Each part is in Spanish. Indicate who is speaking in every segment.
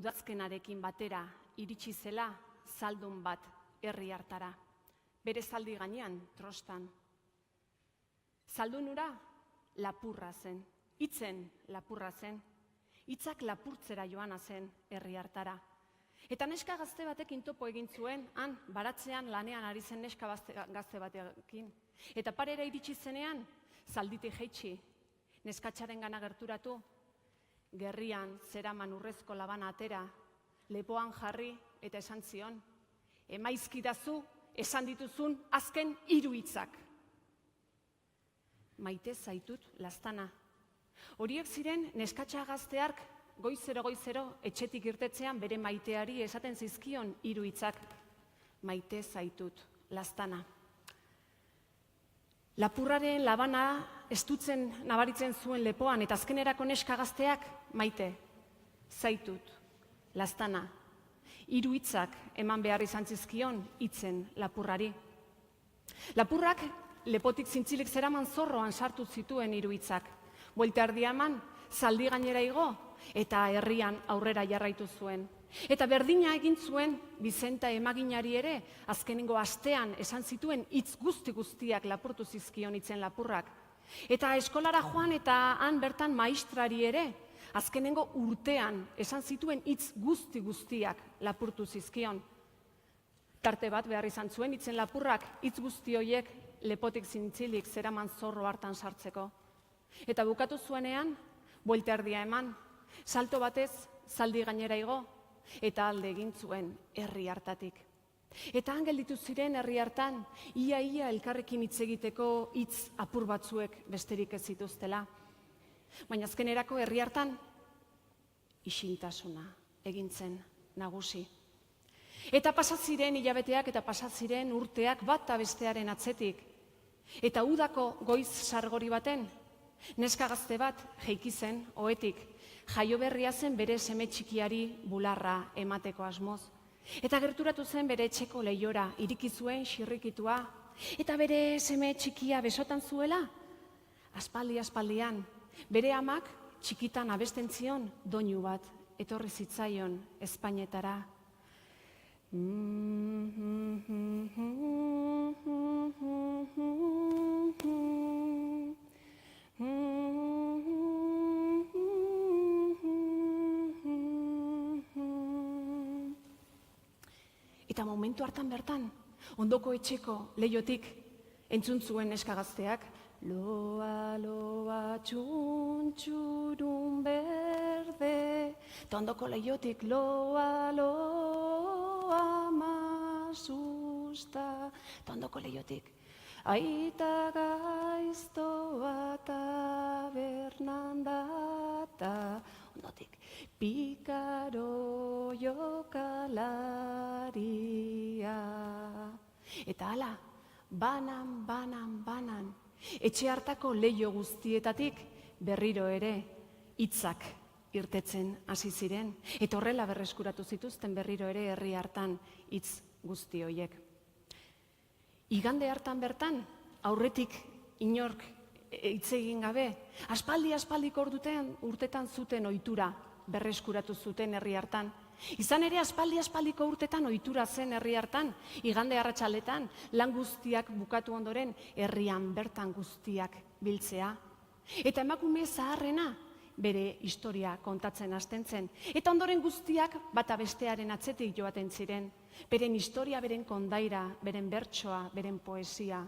Speaker 1: Udazkenarekin batera iritsi zela zaldun bat herri hartara, bere zaldi gainean trostan. Zaldun hura lapurra zen, hitzen lapurra zen, hitzak lapurtzera joana zen herri hartara. Eta neska gazte batekin topo egin zuen, han baratzean lanean ari zen neska gazte batekin. Eta parera iritsi zenean, zalditik jaitsi, neskatxaren gana gerturatu, gerrian zeraman urrezko labana atera, lepoan jarri eta esan zion, emaizkidazu esan dituzun azken 3 hitzak. Maite zaitut laztana. Horiek ziren neskatxa gazteark goizero etxetik irtetzean bere maiteari esaten zizkion 3 hitzak. Maite zaitut laztana. Lapurraren labana estutzen nabaritzen zuen lepoan eta azkenerako neska gazteak maite zaitut laztana. 3 hitzak eman behar izan zizkion hitzen lapurrari. Lapurrak lepotik zintzilik zeraman zorroan sartu zituen 3 hitzak. Buelta erdia eman, zaldi gainera igo eta herrian aurrera jarraitu zuen. Eta berdina egin zuen Bizenta emaginari ere azkenengo astean esan zituen hitz guztiak lapurtu zizkion hitzen lapurrak. Eta eskolara joan eta han bertan maistrari ere azkenengo urtean esan zituen hitz guztiak lapurtu zizkion. Tarte bat behar izan zuen hitzen lapurrak hitz guzti horiek lepotik zintzilik zeraman zorro hartan sartzeko. Eta bukatu zuenean, buelta erdia eman, salto batez zaldi gainera igo, eta alde egin zuen herri hartatik. Eta han gelditu ziren herri hartan, ia elkarrekin hitz egiteko hitz apur batzuek besterik ez zituztela. Baina azkenerako herri hartan, isiltasuna egin zen nagusi. Eta pasatziren hilabeteak eta pasatziren urteak bata bestearen atzetik. Eta udako goiz sargori baten, neska gazte bat jaiki zen ohetik, jaio berria zen bere seme txikiari bularra emateko asmoz. Eta gerturatu zen bere etxeko leihora, iriki zuen xirrikitua, eta bere seme txikia besotan zuela, aspaldian, bere amak txikitan abesten zion doinu bat etorri zitzaion Espainetara. Eta momentu hartan bertan, ondoko etxeko leihotik entzun zuen neska gazteak, loa, loa, txuntxurun berde, eta ondoko leihotik, loa, loa, masusta, eta ondoko leihotik, aita gaiztoa tabernan data, ondotik, pikaro jokalaria. Eta hala, banan, etxe hartako leiho guztietatik berriro ere hitzak irtetzen hasi ziren. Eta horrela berreskuratu zituzten berriro ere herri hartan hitz guzti horiek. Igande hartan bertan, aurretik inork hitz egin gabe, aspaldiko urtetan zuten ohitura berreskuratu zuten herri hartan. Izan ere aspaldiko urtetan ohitura zen herri hartan, igande arratsaletan, lan guztiak bukatu ondoren herrian bertan guztiak biltzea. Eta emakume zaharrena bere historia kontatzen hasten zen. Eta ondoren guztiak bata bestearen atzetik joaten ziren. Beren historia, beren kondaira, beren bertsoa, beren poesia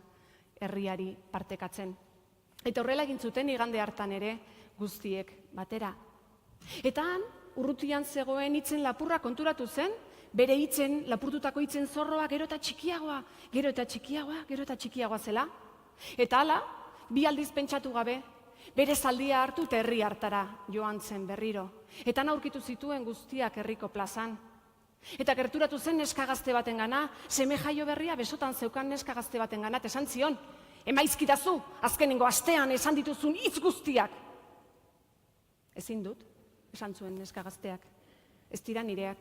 Speaker 1: herriari partekatzen. Eta horrela egin zuten igande hartan ere guztiek batera. Eta han, urrutian zegoen hitzen lapurra konturatu zen, bere hitzen, lapurtutako hitzen zorroa gero eta txikiagoa zela. Eta hala, 2 aldiz pentsatu gabe, bere zaldia hartu eta herri hartara joan zen berriro. Eta aurkitu zituen guztiak herriko plazan. Eta gerturatu zen neska gazte baten gana, seme jaio berria besotan zeukan neska gazte baten gana, eta esan zion, emaizkidazu, azkenengo astean esan dituzun hitz guztiak. Ezin dut, esan zuen neska gazteak, ez dira nireak,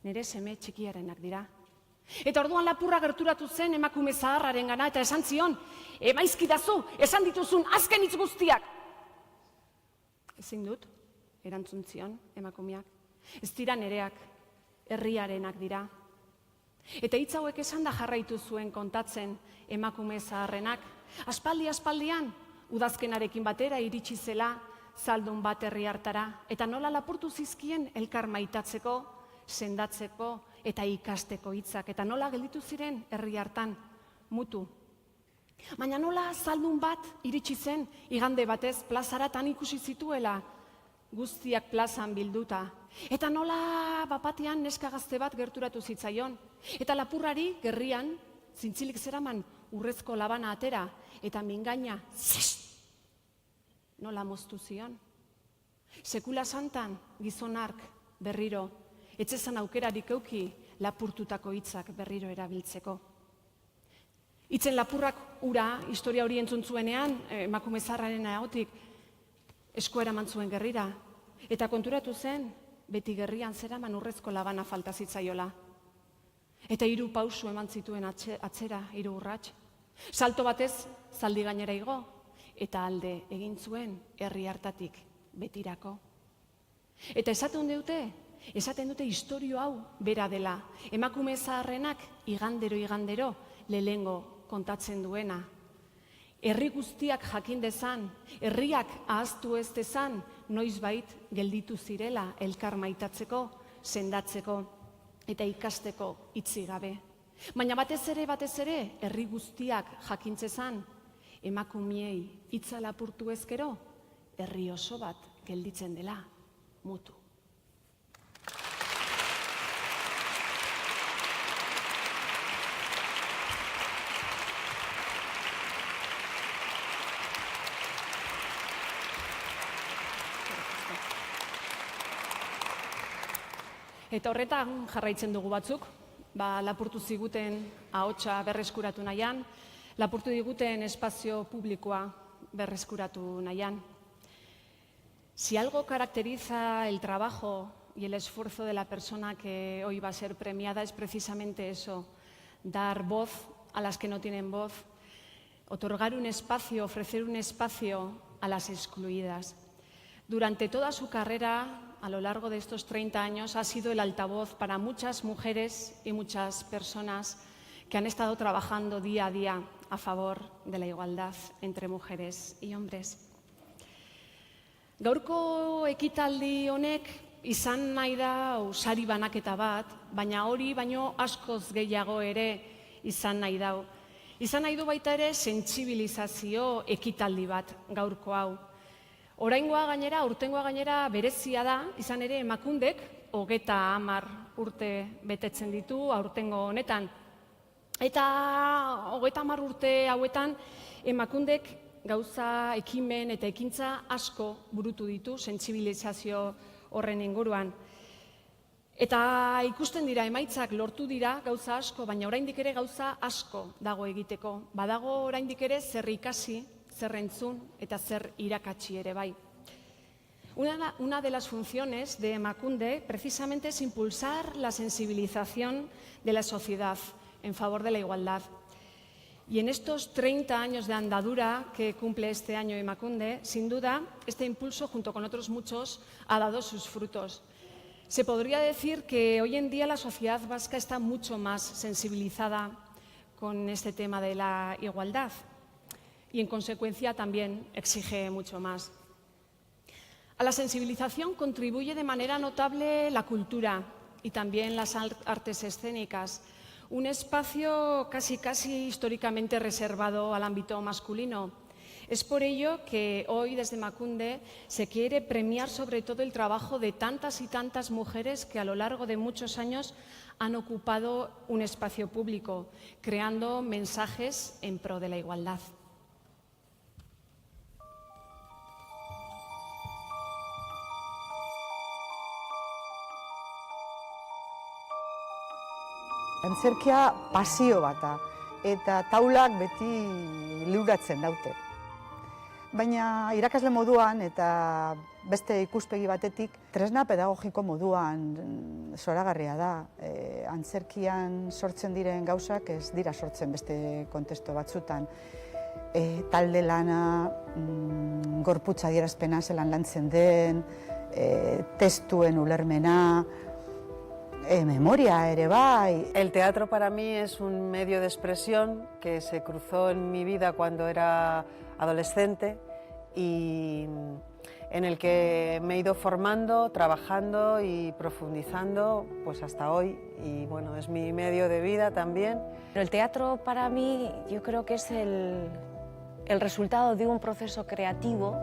Speaker 1: nire seme txikiarenak dira. Eta orduan lapurra gerturatu zen emakume zaharraren gana, eta esan zion, emaizkidazu, esan dituzun azken hitz guztiak. Ezin dut, erantzun zion emakumeak. Ez dira nereak, herriarenak dira. Eta hitz hauek esan da jarraitu zuen kontatzen emakume zaharrenak. Aspaldian, udazkenarekin batera iritsi zela zaldun bat herri hartara, eta nola lapurtu zizkien elkar maitatzeko, sendatzeko eta ikasteko hitzak, eta nola gelditu ziren herri hartan mutu. Baina nola zaldun bat iritsi zen igande batez plazaratan ikusi zituela guztiak plazan bilduta. Eta nola bapatean neska gazte bat gerturatu zitzaion. Eta lapurrari gerrian zintzilik zeraman urrezko labana atera eta mingaina nola moztu zion. Sekula santan gizon hark berriro etzezan aukerarik euki lapurtutako hitzak berriro erabiltzeko. Hitzen lapurrak ura, historia hori entzun zuenean, emakume zaharraren ahotik esku eraman zuen gerrira. Eta konturatu zen, beti gerrian zeraman urrezko labana falta zitzaiola. Eta 3 pausu eman zituen atzera, 3 urrats. Salto batez, zaldi gainera igo, eta alde egin zuen herri hartatik betirako. Eta esaten dute istorio hau bera dela. Emakume zaharrenak igandero lehengo kontatzen duena. Herri guztiak jakin dezan, herriak ahaztu ez dezan, noizbait gelditu zirela elkar maitatzeko, sendatzeko eta ikasteko hitzi gabe. Baina batez ere, herri guztiak jakintzezan, emakumeei hitza lapurtu ezkero, herri oso bat gelditzen dela mutu. Eta horretan jarraitzen dugu batzuk, lapurtu ziguten ahotsa berreskuratu nahian, lapurtu diguten espazio publikoa berreskuratu nahian. Si algo caracteriza el trabajo y el esfuerzo de la persona que hoy va a ser premiada es precisamente eso, dar voz a las que no tienen voz, otorgar un espacio, ofrecer un espacio a las excluidas. Durante toda su carrera, a lo largo de estos 30 años, ha sido el altavoz para muchas mujeres y muchas personas que han estado trabajando día a día a favor de la igualdad entre mujeres y hombres. Gaurko ekitaldi honek izan nahi da sari banaketa bat, baina hori baino askoz gehiago ere izan nahi dau. Izan nahi du baita ere sentsibilizazio ekitaldi bat gaurko hau. Oraingoa gainera, urtengoa gainera berezia da, izan ere emakundek 30 urte betetzen ditu aurtengo honetan. Eta 30 urte hauetan emakundek gauza, ekimen eta ekintza asko burutu ditu sentsibilizazio horren inguruan. Eta ikusten dira emaitzak lortu dira gauza asko, baina oraindik ere gauza asko dago egiteko. Badago oraindik ere zer ikasi, zer entzun eta zer irakatsi ere bai. Una de las funciones de Emakunde precisamente es impulsar la sensibilización de la sociedad en favor de la igualdad. Y en estos 30 años de andadura que cumple este año Emakunde, sin duda, este impulso, junto con otros muchos, ha dado sus frutos. Se podría decir que hoy en día la sociedad vasca está mucho más sensibilizada con este tema de la igualdad y, en consecuencia, también exige mucho más. A la sensibilización contribuye de manera notable la cultura y también las artes escénicas, un espacio casi históricamente reservado al ámbito masculino. Es por ello que hoy desde Emakunde se quiere premiar sobre todo el trabajo de tantas y tantas mujeres que a lo largo de muchos años han ocupado un espacio público, creando mensajes en pro de la igualdad.
Speaker 2: Antzerkia pasio bata, eta taulak beti liuratzen daute. Baina irakasle moduan eta beste ikuspegi batetik, tresna pedagogiko moduan zoragarria da. Antzerkian sortzen diren gauzak ez dira sortzen beste kontestu batzutan. Talde lana, gorputza adierazpena zelan lantzen den, testuen ulermena, memoria ere bai.
Speaker 3: El teatro para mí es un medio de expresión que se cruzó en mi vida cuando era adolescente y en el que me he ido formando, trabajando y profundizando pues hasta hoy, y bueno, es mi medio de vida también.
Speaker 4: Pero el teatro para mí yo creo que es el resultado de un proceso creativo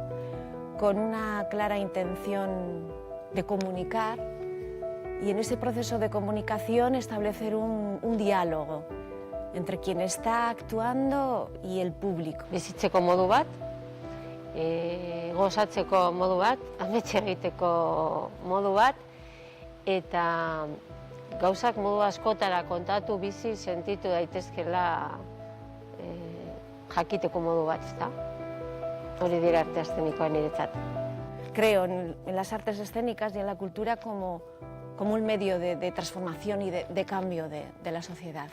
Speaker 4: con una clara intención de comunicar, y en ese proceso de comunicación establecer un diálogo entre quien está actuando y el público.
Speaker 5: Bizitzeko modu bat, gozatzeko modu bat, amets egiteko modu bat, eta gauzak modu askotara kontatu, bizi, sentitu daitezkela jakiteko modu bat, ezta? Hori dira arte eszenikoa niretzat.
Speaker 4: Creo en las artes escénicas y en la cultura como un medio de transformación y de cambio de la sociedad.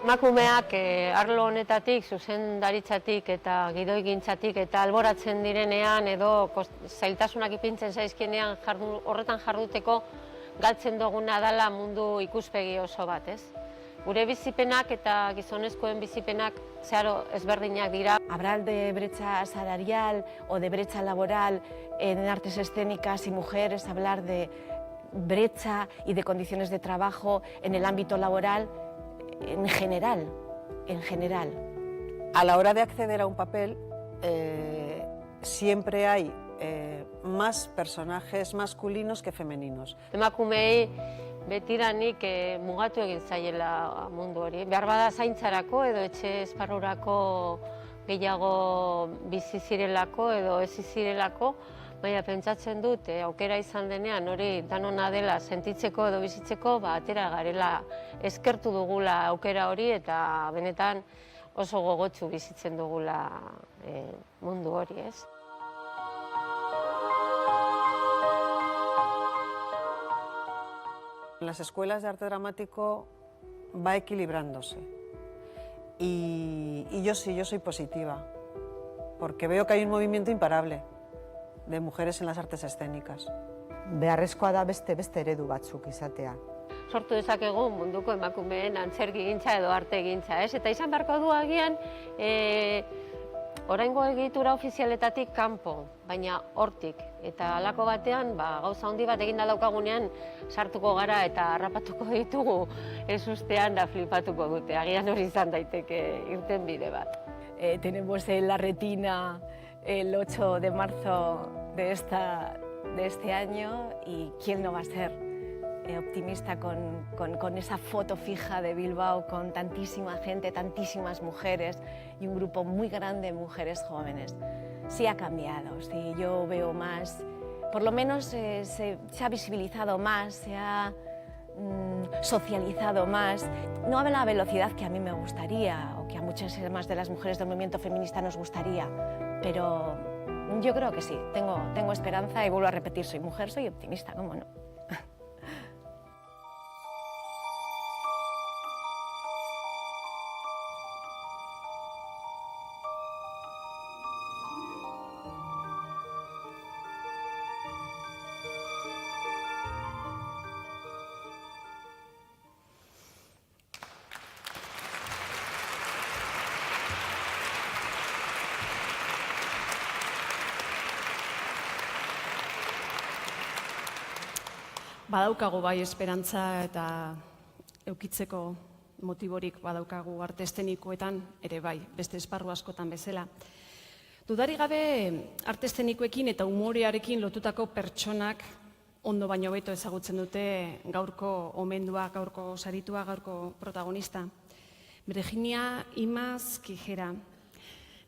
Speaker 5: Emakumeak arlo honetatik, zuzendaritzatik eta gidoigintzatik eta alboratzen direnean edo zailtasunak ipintzen zaizkienean horretan jarduteko galtzen duguna dela mundu ikuspegi oso bat, ez? Gure bizipenak eta gizonezkoen bizipenak zeharo ezberdinak dira.
Speaker 4: Hablar de brecha salarial o de brecha laboral en artes escénicas y mujeres, hablar de brecha y de condiciones de trabajo en el ámbito laboral en general.
Speaker 3: A la hora de acceder a un papel, siempre hay más personajes masculinos que femeninos.
Speaker 5: Emakumeei betiranik mugatu egin zaiela mundu hori. Beharbada zaintzarako edo etxe esparrurako gehiago bizi zirelako edo ez zirelako, baina pentsatzen dut aukera izan denean hori danona dela sentitzeko edo bizitzeko, atera garela, eskertu dugula aukera hori eta benetan oso gogotsu bizitzen dugula mundu hori, ez?
Speaker 3: En las escuelas de arte dramático va equilibrándose y yo soy positiva, porque veo que hay un movimiento imparable de mujeres en las artes escénicas.
Speaker 2: Beharrezkoa da beste eredu batzuk izatea.
Speaker 5: Sortu dezakegu munduko emakumeen antzerkigintza edo artegintza, ez? Eta izan beharko du agian oraingo egitura ofizialetatik kanpo, baina hortik. Eta halako batean, gauza handi bat eginda daukagunean sartuko gara eta harrapatuko ditugu ezustean da flipatuko dute. Agian hori izan daiteke irtenbide bat.
Speaker 4: Tenemos en la retina el 8 de marzo de este año, y quién no va a ser optimista con esa foto fija de Bilbao, con tantísima gente, tantísimas mujeres y un grupo muy grande de mujeres jóvenes. Sí ha cambiado, sí, yo veo más, por lo menos se ha visibilizado más, se ha socializado más, no a la velocidad que a mí me gustaría o que a muchas más de las mujeres del movimiento feminista nos gustaría, pero yo creo que sí, tengo esperanza y vuelvo a repetir, soy mujer, soy optimista, ¿cómo no?
Speaker 1: Badaukagu bai esperantza eta eukitzeko motiborik badaukagu arte eszenikoetan ere bai, beste esparru askotan bezala. Dudarik gabe arte eszenikoekin eta umorearekin lotutako pertsonak ondo baino hobeto ezagutzen dute gaurko omendua, gaurko saritua, gaurko protagonista. Virginia Imaz Kijera.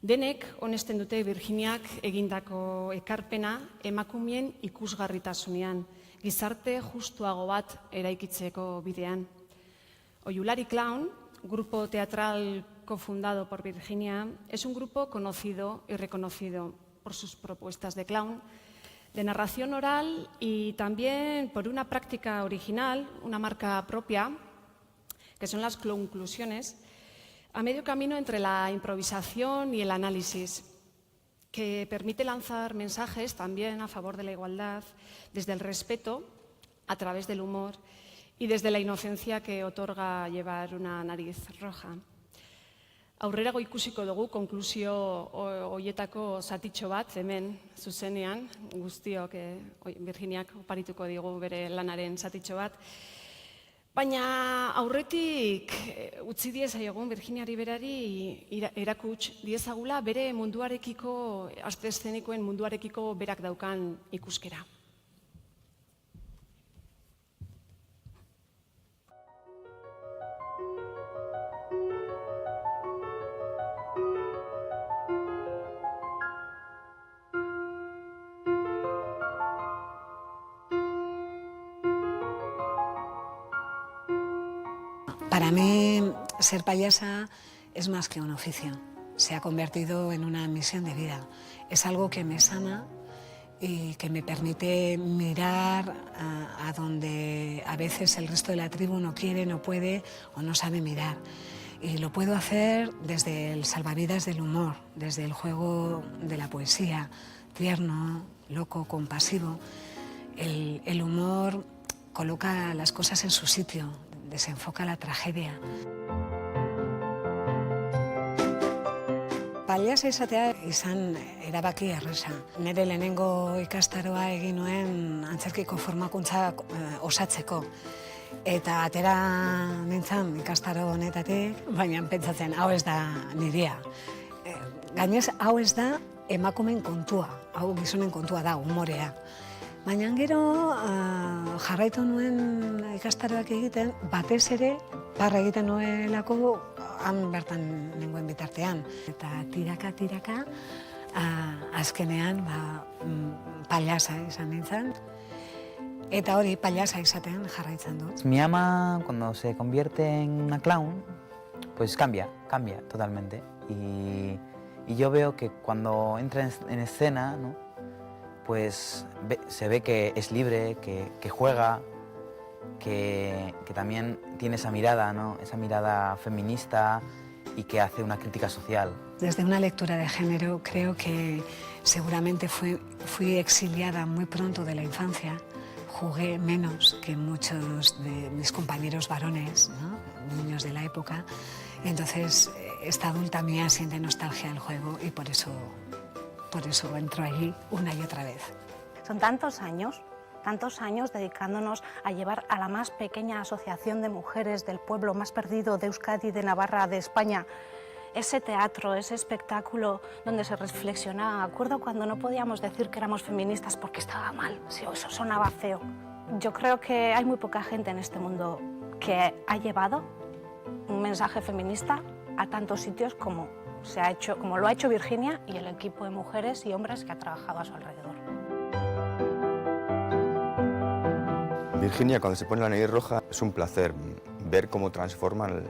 Speaker 1: Denek onesten dute Virginiak egindako ekarpena emakumeen ikusgarritasunean, gizarte justuago bat eraikitzeko bidean. Oyulari Clown, grupo teatral cofundado por Virginia, es un grupo conocido y reconocido por sus propuestas de clown, de narración oral y también por una práctica original, una marca propia, que son las clownclusiones, a medio camino entre la improvisación y el análisis, que permite lanzar mensajes también a favor de la igualdad, desde el respeto, a través del humor y desde la inocencia que otorga llevar una nariz roja. Aurrerago ikusiko dugu konklusio horietako zatitxo bat hemen zuzenean, guztiok Virginiak oparituko digu bere lanaren zatitxo bat. Baina aurretik utzi diezaiogun Virginiari berari erakuts diezagula bere munduarekiko, arte eszenikoen munduarekiko berak daukan ikuskera.
Speaker 6: Para mí, ser payasa es más que un oficio. Se ha convertido en una misión de vida. Es algo que me sana y que me permite mirar a donde a veces el resto de la tribu no quiere, no puede o no sabe mirar. Y lo puedo hacer desde el salvavidas del humor, desde el juego de la poesía, tierno, loco, compasivo. El humor coloca las cosas en su sitio, desenfoca la tragedia. Pailaza izatea izan erabaki erresa. Nire lehenengo ikastaroa egin nuen antzerkiko formakuntza osatzeko. Eta atera nintzen ikastaro honetatik, baina pentsatzen hau ez da nirea. Gainez, hau ez da emakumeen kontua, hau gizonen kontua da, humorea. Baina gero jarraitu nuen ikastaroak egiten, batez ere barra egiten nuelako han bertan nengoen bitartean. Eta tiraka, azkenean pailaza izan nintzen. Eta hori pailaza izaten jarraitzen dut.
Speaker 7: Mi ama, cuando se convierte en una clown, pues cambia totalmente. Y yo veo que cuando entra en escena, ¿no? Pues se ve que es libre, que juega, que también tiene esa mirada, ¿no? Esa mirada feminista y que hace una crítica social.
Speaker 6: Desde una lectura de género creo que seguramente fui exiliada muy pronto de la infancia. Jugué menos que muchos de mis compañeros varones, ¿no? Niños de la época. Entonces esta adulta mía siente nostalgia del juego y por eso entro allí una y otra vez.
Speaker 8: Son tantos años dedicándonos a llevar a la más pequeña asociación de mujeres del pueblo más perdido de Euskadi, de Navarra, de España, ese teatro, ese espectáculo donde se reflexionaba. Acuerdo cuando no podíamos decir que éramos feministas porque estaba mal, eso sonaba feo. Yo creo que hay muy poca gente en este mundo que ha llevado un mensaje feminista a tantos sitios como lo ha hecho Virginia y el equipo de mujeres y hombres que ha trabajado a su alrededor.
Speaker 9: Virginia, cuando se pone la nariz roja, es un placer ver cómo transforman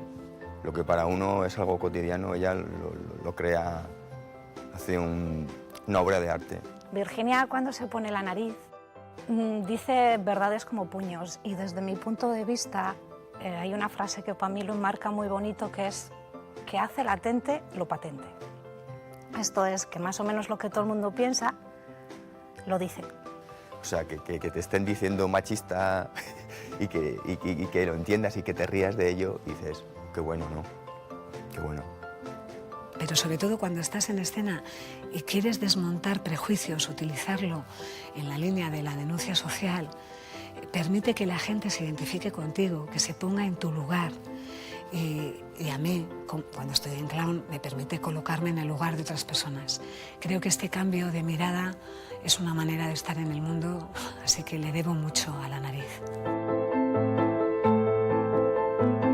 Speaker 9: lo que para uno es algo cotidiano. Ella lo crea, hace una obra de arte.
Speaker 8: Virginia, cuando se pone la nariz, dice verdades como puños y desde mi punto de vista hay una frase que para mí lo marca muy bonito, que es que hace latente lo patente. Esto es que más o menos lo que todo el mundo piensa, lo dice.
Speaker 9: O sea, que te estén diciendo machista y que lo entiendas y que te rías de ello, y dices, qué bueno, ¿no? Qué bueno.
Speaker 6: Pero sobre todo cuando estás en escena y quieres desmontar prejuicios, utilizarlo en la línea de la denuncia social, permite que la gente se identifique contigo, que se ponga en tu lugar. Y a mí, cuando estoy en clown, me permite colocarme en el lugar de otras personas. Creo que este cambio de mirada es una manera de estar en el mundo, así que le debo mucho a la nariz.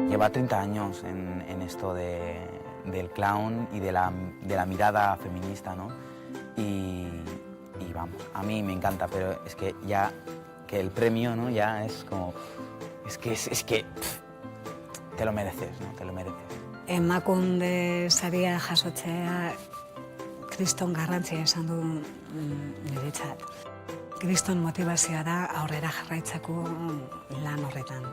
Speaker 7: Lleva 30 años en esto del clown y de la mirada feminista, ¿no? Y vamos, a mí me encanta, pero es que ya que el premio, ¿no? Ya es como... Es que te lo mereces, ¿no? Te lo mereces.
Speaker 6: Emakunde saria jasotzea kriston garrantzia esan du niretzat. Kriston motivazioa da aurrera jarraitzeko lan horretan.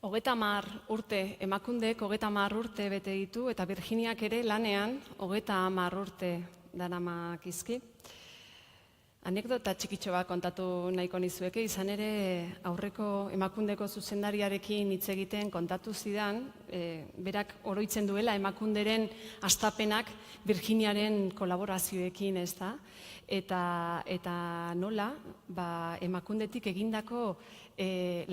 Speaker 1: 30 urte, emakundek 30 urte bete ditu, eta Virginiak ere lanean 30 urte daramakizki. Anekdota txikitxo bat kontatu nahiko nizueke, izan ere aurreko emakundeko zuzendariarekin hitz egiten kontatu zidan, berak oroitzen duela emakunderen hastapenak Virginiaren kolaborazioekin, ez da? Eta nola, emakundetik egindako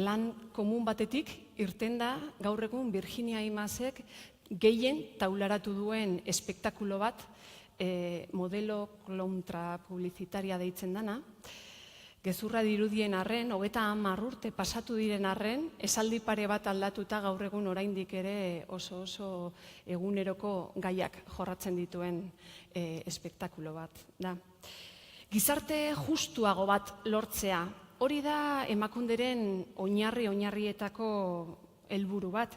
Speaker 1: lan komun batetik irten da gaur egun Virginia Imazek gehien taularatu duen espektakulo bat, modelo kontra publizitaria deitzen dana. Gezurra dirudien arren, 30 urte pasatu diren arren, esaldi pare bat aldatuta gaur egun oraindik ere oso eguneroko gaiak jorratzen dituen espektakulo bat da. Gizarte justuago bat lortzea, hori da emakunderen oinarrietako helburu bat.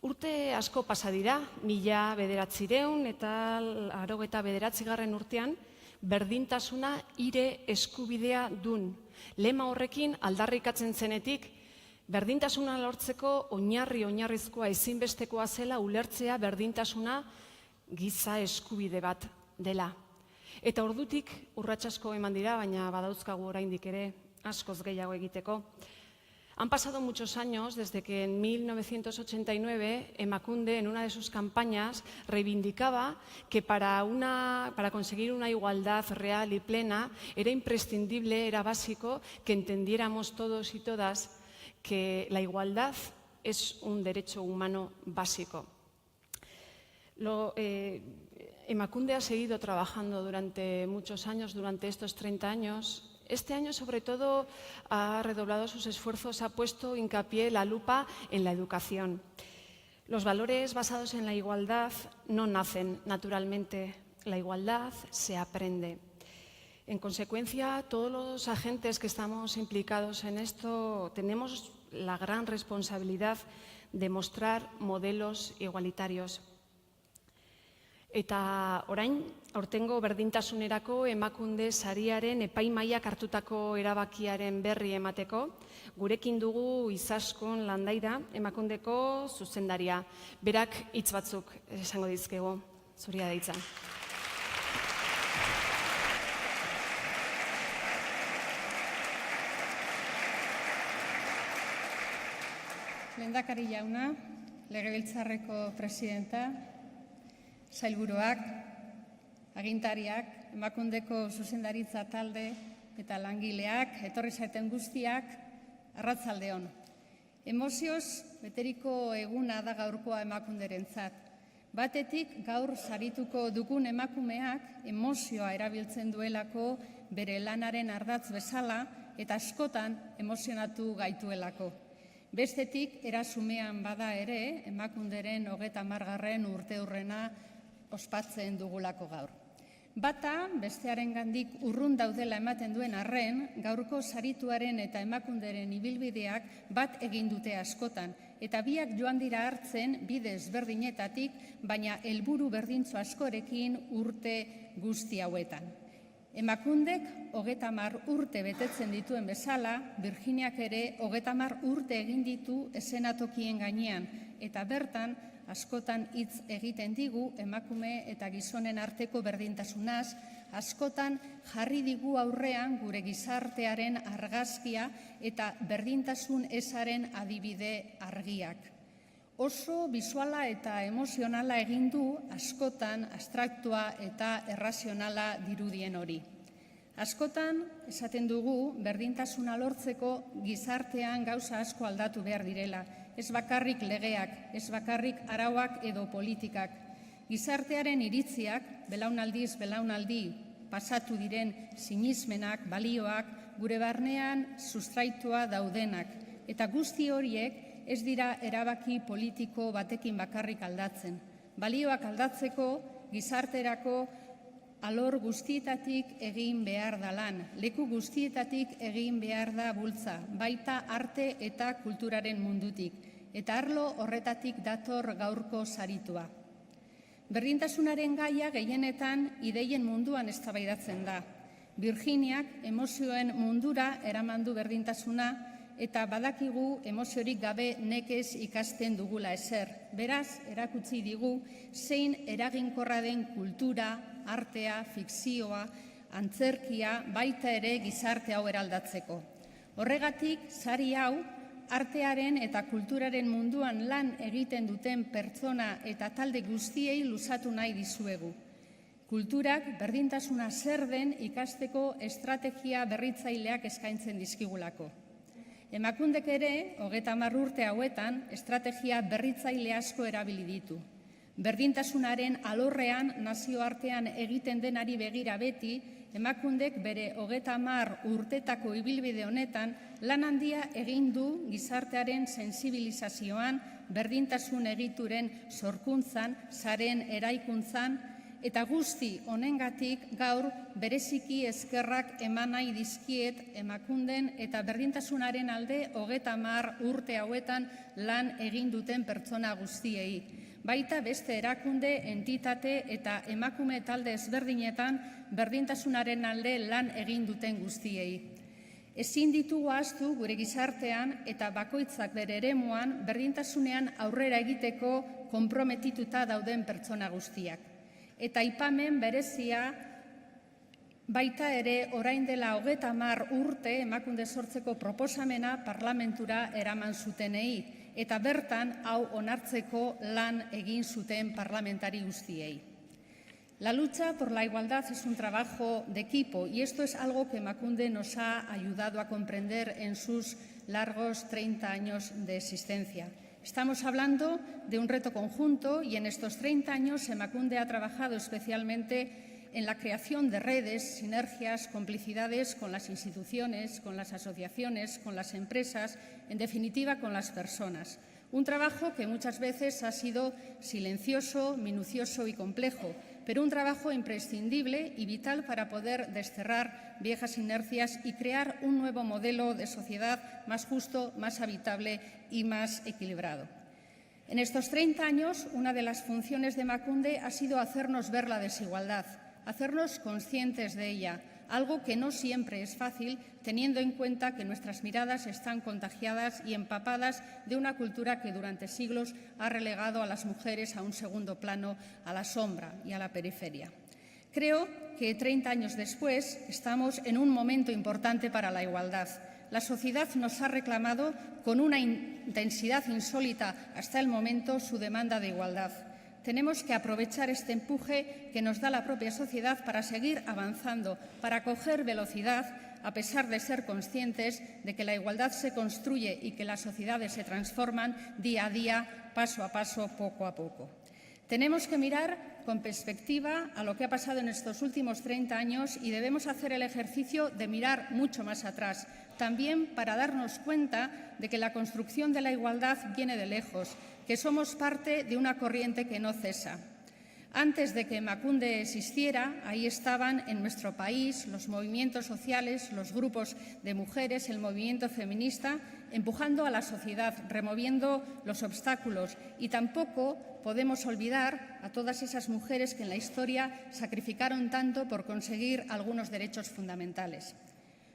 Speaker 1: Urte asko pasa dira, 1999 eta 1989 urtean, berdintasuna hire eskubidea dun. Lema horrekin aldarrikatzen zenetik, berdintasuna lortzeko oinarrizkoa ezinbestekoa zela ulertzea berdintasuna giza eskubide bat dela. Eta ordutik urrats asko eman dira, baina badauzkagu oraindik ere askoz gehiago egiteko. Han pasado muchos años desde que en 1989 Emakunde, en una de sus campañas, reivindicaba que para conseguir una igualdad real y plena era imprescindible, era básico que entendiéramos todos y todas que la igualdad es un derecho humano básico. Emakunde ha seguido trabajando durante muchos años, durante estos 30 años. Este año, sobre todo, ha redoblado sus esfuerzos, ha puesto hincapié, la lupa en la educación. Los valores basados en la igualdad no nacen naturalmente, la igualdad se aprende. En consecuencia, todos los agentes que estamos implicados en esto tenemos la gran responsabilidad de mostrar modelos igualitarios. Eta orain, aurtengo berdintasunerako Emakunde sariaren epaimahaiak hartutako erabakiaren berri emateko, gurekin dugu Izaskun Landaida, Emakundeko zuzendaria. Berak hitz batzuk esango dizkegu, zuria deitza.
Speaker 10: Lehendakari jauna, Legebiltzarreko presidenta, sailburuak, agintariak, Emakundeko zuzendaritza talde eta langileak, etorri zaiten guztiak, arratsalde on. Emozioz beteriko eguna da gaurkoa Emakunderentzat. Batetik gaur sarituko dugun emakumeak emozioa erabiltzen duelako bere lanaren ardatz bezala eta askotan emozionatu gaituelako. Bestetik, erasumean bada ere, Emakunderen 30. urteurrena ospatzen dugulako gaur. Bata, bestearengandik urrun daudela ematen duen arren, gaurko sarituaren eta Emakunderen ibilbideak bat egin dute askotan, eta biak joan dira hartzen bide ezberdinetatik, baina helburu berdintzu askorekin urte guzti hauetan. Emakundek 30 urte betetzen dituen bezala, Virginiak ere 30 urte egin ditu eszenatokien gainean, eta bertan askotan hitz egiten digu emakume eta gizonen arteko berdintasunaz, askotan jarri digu aurrean gure gizartearen argazkia eta berdintasun ezaren adibide argiak. Oso bisuala eta emozionala egin du askotan abstraktua eta errazionala dirudien hori. Askotan esaten dugu berdintasuna lortzeko gizartean gauza asko aldatu behar direla. Ez bakarrik legeak, ez bakarrik arauak edo politikak. Gizartearen iritziak, belaunaldiz belaunaldi pasatu diren sinismenak, balioak, gure barnean sustraitua daudenak. Eta guzti horiek ez dira erabaki politiko batekin bakarrik aldatzen. Balioak aldatzeko, gizarterako alor guztietatik egin behar da lan, leku guztietatik egin behar da bultza, baita arte eta kulturaren mundutik, eta arlo horretatik dator gaurko saritua. Berdintasunaren gaia gehienetan ideien munduan eztabaidatzen da. Virginiak emozioen mundura eraman du berdintasuna eta badakigu emoziorik gabe nekez ikasten dugula ezer. Beraz, erakutsi digu zein eraginkorra den kultura, artea, fikzioa, antzerkia, baita ere gizarte hau eraldatzeko. Horregatik, sari hau, artearen eta kulturaren munduan lan egiten duten pertsona eta talde guztiei luzatu nahi dizuegu. Kulturak berdintasuna zer den ikasteko estrategia berritzaileak eskaintzen dizkigulako. Emakundek ere, 30 urte hauetan, estrategia berritzaile asko erabili ditu. Berdintasunaren alorrean nazioartean egiten denari begira beti, Emakundek bere 30 urtetako ibilbide honetan lan handia egin du gizartearen sentsibilizazioan, berdintasun egituren sorkuntzan, saren eraikuntzan, eta guzti honengatik gaur bereziki eskerrak eman nahi dizkiet Emakunden eta berdintasunaren alde 30 urte hauetan lan egin duten pertsona guztiei. Baita beste erakunde, entitate eta emakume talde ezberdinetan berdintasunaren alde lan egin duten guztiei. Ezin ditugu ahaztu gure gizartean eta bakoitzak bere eremuan berdintasunean aurrera egiteko konprometituta dauden pertsona guztiak. Eta aipamen berezia baita ere orain dela 30 urte Emakunde sortzeko proposamena parlamentura eraman zutenei eta bertan hau onartzeko lan egin zuten parlamentari guztiei. La lucha por la igualdad es un trabajo de equipo y esto es algo que Emakunde nos ha ayudado a comprender en sus largos 30 años de existencia. Estamos hablando de un reto conjunto y en estos 30 años Emakunde ha trabajado especialmente en la creación de redes, sinergias, complicidades con las instituciones, con las asociaciones, con las empresas, en definitiva con las personas. Un trabajo que muchas veces ha sido silencioso, minucioso y complejo, pero un trabajo imprescindible y vital para poder desterrar viejas inercias y crear un nuevo modelo de sociedad más justo, más habitable y más equilibrado. En estos 30 años, una de las funciones de Emakunde ha sido hacernos ver la desigualdad, hacernos conscientes de ella, algo que no siempre es fácil, teniendo en cuenta que nuestras miradas están contagiadas y empapadas de una cultura que durante siglos ha relegado a las mujeres a un segundo plano, a la sombra y a la periferia. Creo que 30 años después estamos en un momento importante para la igualdad. La sociedad nos ha reclamado con una intensidad insólita hasta el momento su demanda de igualdad. Tenemos que aprovechar este empuje que nos da la propia sociedad para seguir avanzando, para coger velocidad, a pesar de ser conscientes de que la igualdad se construye y que las sociedades se transforman día a día, paso a paso, poco a poco. Tenemos que mirar con perspectiva a lo que ha pasado en estos últimos 30 años y debemos hacer el ejercicio de mirar mucho más atrás, también para darnos cuenta de que la construcción de la igualdad viene de lejos, que somos parte de una corriente que no cesa. Antes de que Emakunde existiera, ahí estaban en nuestro país los movimientos sociales, los grupos de mujeres, el movimiento feminista, empujando a la sociedad, removiendo los obstáculos. Y tampoco podemos olvidar a todas esas mujeres que en la historia sacrificaron tanto por conseguir algunos derechos fundamentales.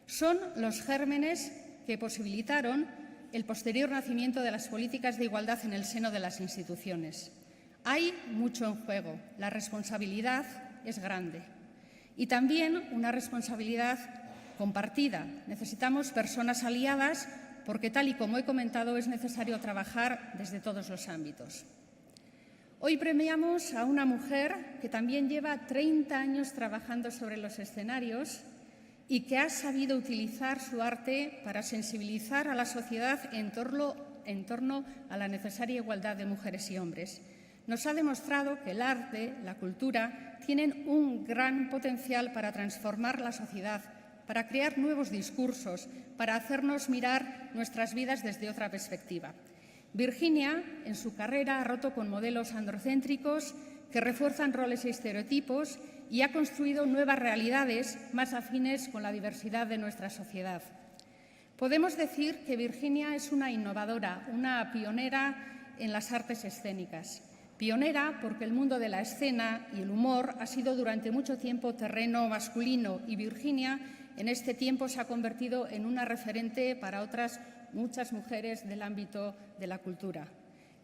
Speaker 10: Son los gérmenes que posibilitaron el posterior nacimiento de las políticas de igualdad en el seno de las instituciones. Hay mucho en juego, la responsabilidad es grande y también una responsabilidad compartida. Necesitamos personas aliadas porque, tal y como he comentado, es necesario trabajar desde todos los ámbitos. Hoy premiamos a una mujer que también lleva 30 años trabajando sobre los escenarios y que ha sabido utilizar su arte para sensibilizar a la sociedad en torno a la necesaria igualdad de mujeres y hombres. Nos ha demostrado que el arte, la cultura, tienen un gran potencial para transformar la sociedad, para crear nuevos discursos, para hacernos mirar nuestras vidas desde otra perspectiva. Virginia, en su carrera, ha roto con modelos androcéntricos que refuerzan roles y estereotipos y ha construido nuevas realidades más afines con la diversidad de nuestra sociedad. Podemos decir que Virginia es una innovadora, una pionera en las artes escénicas. Pionera porque el mundo de la escena y el humor ha sido durante mucho tiempo terreno masculino y Virginia en este tiempo se ha convertido en una referente para otras muchas mujeres del ámbito de la cultura.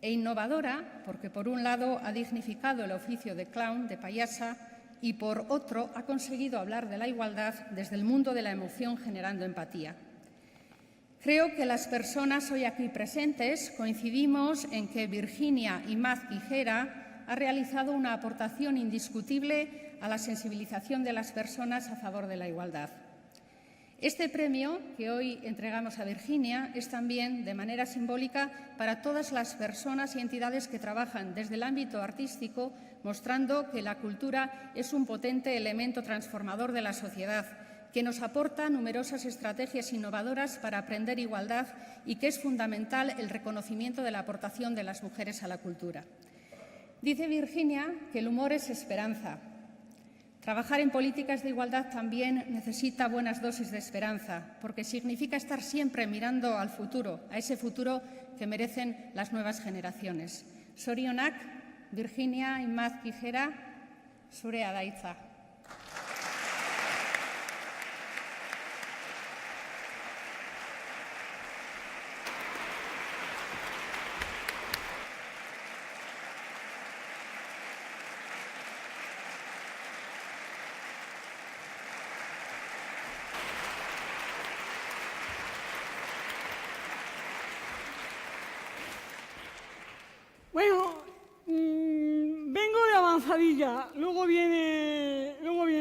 Speaker 10: E innovadora porque, por un lado, ha dignificado el oficio de clown, de payasa, y, por otro, ha conseguido hablar de la igualdad desde el mundo de la emoción, generando empatía. Creo que las personas hoy aquí presentes coincidimos en que Virginia Imaz Quijera ha realizado una aportación indiscutible a la sensibilización de las personas a favor de la igualdad. Este premio que hoy entregamos a Virginia es también, de manera simbólica, para todas las personas y entidades que trabajan desde el ámbito artístico, mostrando que la cultura es un potente elemento transformador de la sociedad, que nos aporta numerosas estrategias innovadoras para aprender igualdad y que es fundamental el reconocimiento de la aportación de las mujeres a la cultura. Dice Virginia que el humor es esperanza. Trabajar en políticas de igualdad también necesita buenas dosis de esperanza, porque significa estar siempre mirando al futuro, a ese futuro que merecen las nuevas generaciones. Zorionak, Virginia Imaz Quijera, zurea da hitza.
Speaker 11: Bueno, vengo de avanzadilla, luego viene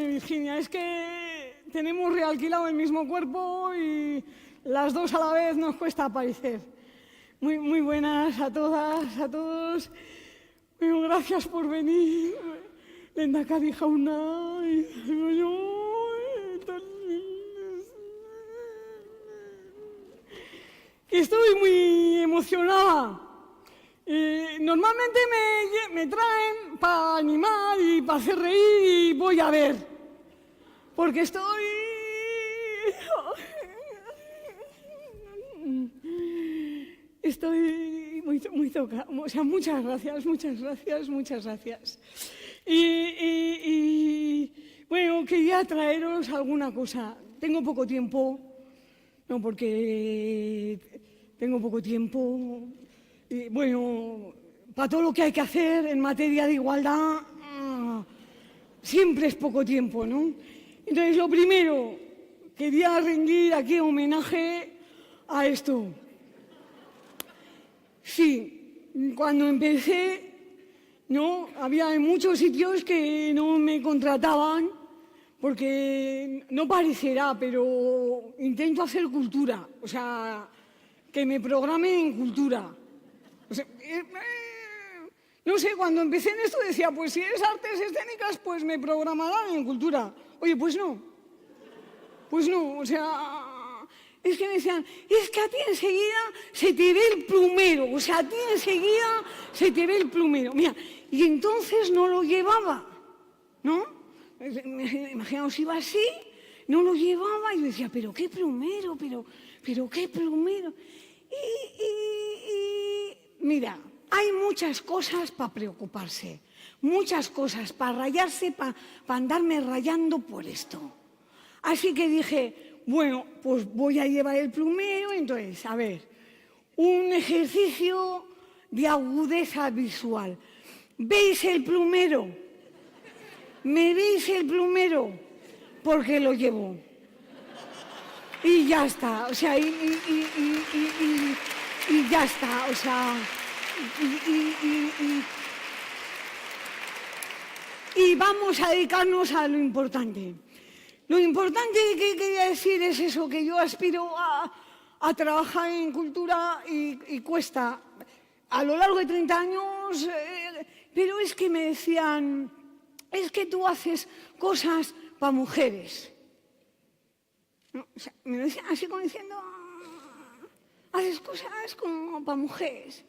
Speaker 11: Virginia. Es que tenemos realquilado el mismo cuerpo y las dos a la vez nos cuesta aparecer. Muy buenas a todas, a todos. Bueno, gracias por venir. Lehendakari jauna. Estoy muy emocionada. Normalmente me traen para animar y para hacer reír y voy a ver, porque estoy muy tocada. O sea, muchas gracias. Y bueno, quería traeros alguna cosa. Tengo poco tiempo, no porque tengo poco tiempo. Bueno, para todo lo que hay que hacer en materia de igualdad, siempre es poco tiempo, ¿no? Entonces, lo primero, quería rendir aquí homenaje a esto. Sí, cuando empecé, ¿no? Había en muchos sitios que no me contrataban, porque no parecerá, pero intento hacer cultura, o sea, que me programen en cultura. O sea, no sé, cuando empecé en esto decía, pues si es artes escénicas, pues me programarán en cultura. Oye, pues no, o sea, es que me decían, es que a ti enseguida se te ve el plumero, Mira, y entonces no lo llevaba, ¿no? Imaginaos, iba así, no lo llevaba, y yo decía, pero qué plumero. Y mira, hay muchas cosas para preocuparse, muchas cosas para rayarse, para andarme rayando por esto. Así que dije, bueno, pues voy a llevar el plumero. Entonces, a ver, un ejercicio de agudeza visual. ¿Veis el plumero? ¿Me veis el plumero? Porque lo llevo. Y ya está, o sea, y ya está, o sea, y vamos a dedicarnos a lo importante. Lo importante que quería decir es eso, que yo aspiro a trabajar en cultura y cuesta a lo largo de 30 años, pero es que me decían, es que tú haces cosas para mujeres. No, o sea, me lo decían así como diciendo, haces cosas como para mujeres.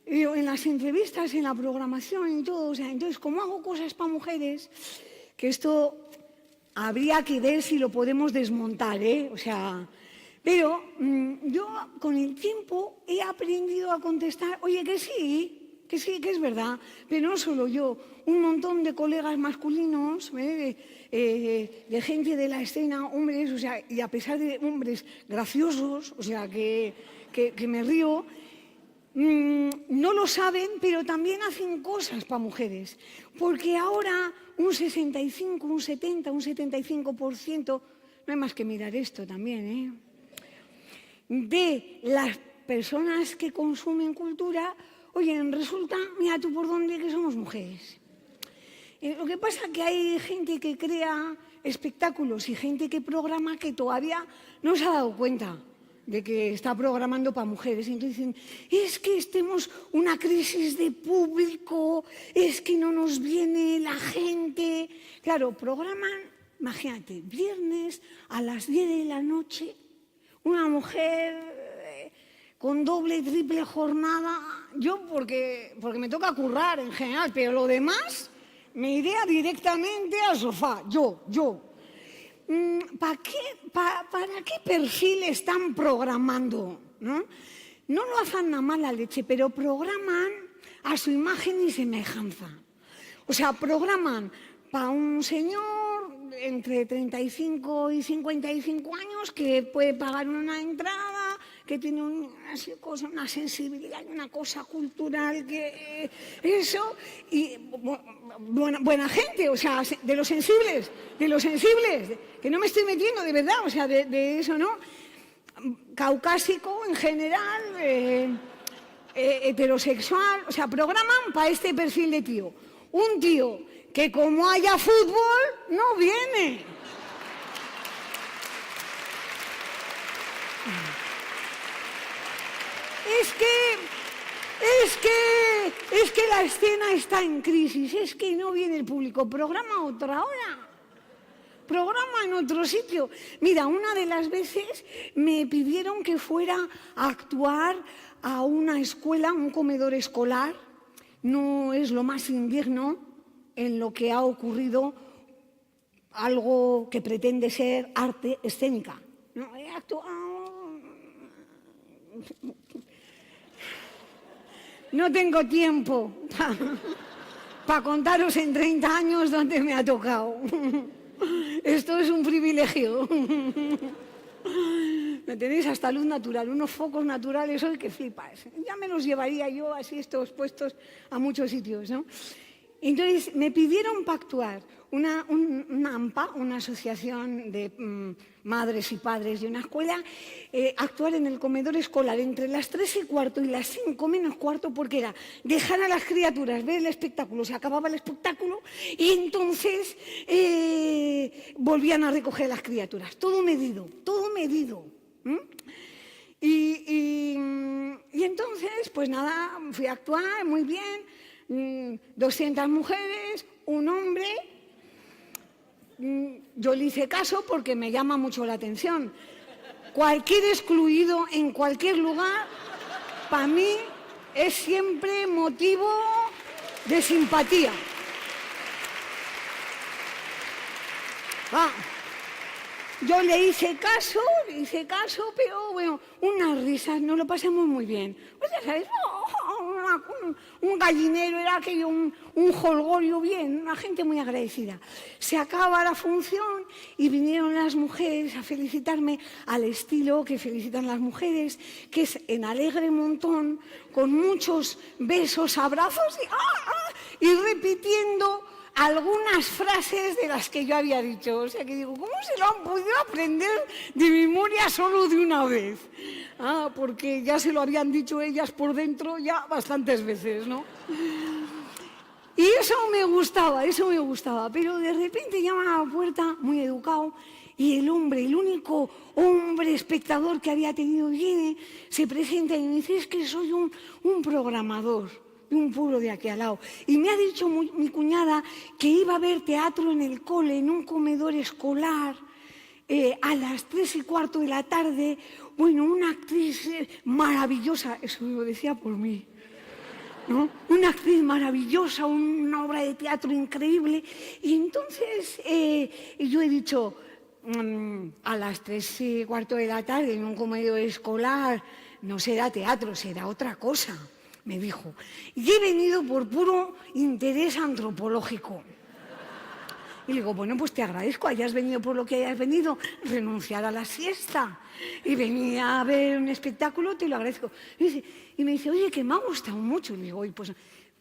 Speaker 11: Y yo, en las entrevistas, en la programación y todo, o sea, entonces, como hago cosas para mujeres, que esto habría que ver si lo podemos desmontar, ¿eh? O sea, pero yo con el tiempo he aprendido a contestar, oye, que sí, que sí, que es verdad, pero no solo yo, un montón de colegas masculinos, de gente de la escena, hombres, o sea, y a pesar de hombres graciosos, o sea, que me río, no lo saben, pero también hacen cosas para mujeres, porque ahora un 65, un 70, un 75%, no hay más que mirar esto también, de las personas que consumen cultura, oye, resulta, mira tú por dónde, que somos mujeres. Lo que pasa es que hay gente que crea espectáculos y gente que programa que todavía no se ha dado cuenta de que está programando para mujeres. Entonces dicen, es que tenemos una crisis de público, es que no nos viene la gente. Claro, programan, imagínate, viernes a las 10 de la noche, una mujer con doble, triple jornada. Yo porque me toca currar en general, pero lo demás me iría directamente al sofá, yo. ¿Para qué perfil están programando? ¿No lo hacen a mala leche, pero programan a su imagen y semejanza. O sea, programan para un señor entre 35 y 55 años que puede pagar una entrada, que tiene una sensibilidad, una cosa cultural, que eso, y buena gente, o sea, de los sensibles, que no me estoy metiendo de verdad, o sea, de eso, ¿no? Caucásico en general, heterosexual, o sea, programan para este perfil de tío. Un tío que como haya fútbol, no viene. Es que la escena está en crisis, es que no viene el público, programa a otra hora, programa en otro sitio. Mira, una de las veces me pidieron que fuera a actuar a una escuela, un comedor escolar. No es lo más indigno en lo que ha ocurrido algo que pretende ser arte escénica. No, he actuado... No tengo tiempo para contaros en 30 años dónde me ha tocado. Esto es un privilegio. Me tenéis hasta luz natural, unos focos naturales hoy que flipas. Ya me los llevaría yo así estos puestos a muchos sitios, ¿no? Entonces me pidieron para actuar una AMPA, una asociación de madres y padres de una escuela, actuar en el comedor escolar entre las 3:15 y las 5 menos cuarto, porque era dejar a las criaturas ver el espectáculo, se acababa el espectáculo y entonces volvían a recoger a las criaturas. Todo medido, todo medido. Y entonces, pues nada, fui a actuar muy bien, 200 mujeres, un hombre. Yo le hice caso porque me llama mucho la atención. Cualquier excluido en cualquier lugar, para mí, es siempre motivo de simpatía. Yo le hice caso, pero bueno, unas risas, nos lo pasamos muy bien. Pues ya sabes, un gallinero, era aquello, un jolgorio bien, una gente muy agradecida. Se acaba la función y vinieron las mujeres a felicitarme al estilo que felicitan las mujeres, que es en alegre montón, con muchos besos, abrazos y repitiendo algunas frases de las que yo había dicho. O sea, que digo, ¿cómo se lo han podido aprender de memoria solo de una vez? Porque ya se lo habían dicho ellas por dentro ya bastantes veces, ¿no? Y eso me gustaba. Pero de repente llaman a la puerta, muy educado, y el hombre, el único hombre espectador que había tenido, viene, se presenta y me dice, es que soy un programador de un pueblo de aquí al lado. Y me ha dicho mi cuñada que iba a ver teatro en el cole, en un comedor escolar, a las 3:15 de la tarde. Bueno, una actriz maravillosa, eso lo decía por mí, ¿no? Una actriz maravillosa, una obra de teatro increíble. Y entonces yo he dicho, a las 3:15 de la tarde, en un comedor escolar, no será teatro, será otra cosa. me dijo, y he venido por puro interés antropológico. Y le digo, bueno, pues te agradezco, hayas venido por lo que hayas venido, renunciar a la siesta y venir a ver un espectáculo, te lo agradezco. Y me dice, oye, que me ha gustado mucho. Y le digo, oye, pues,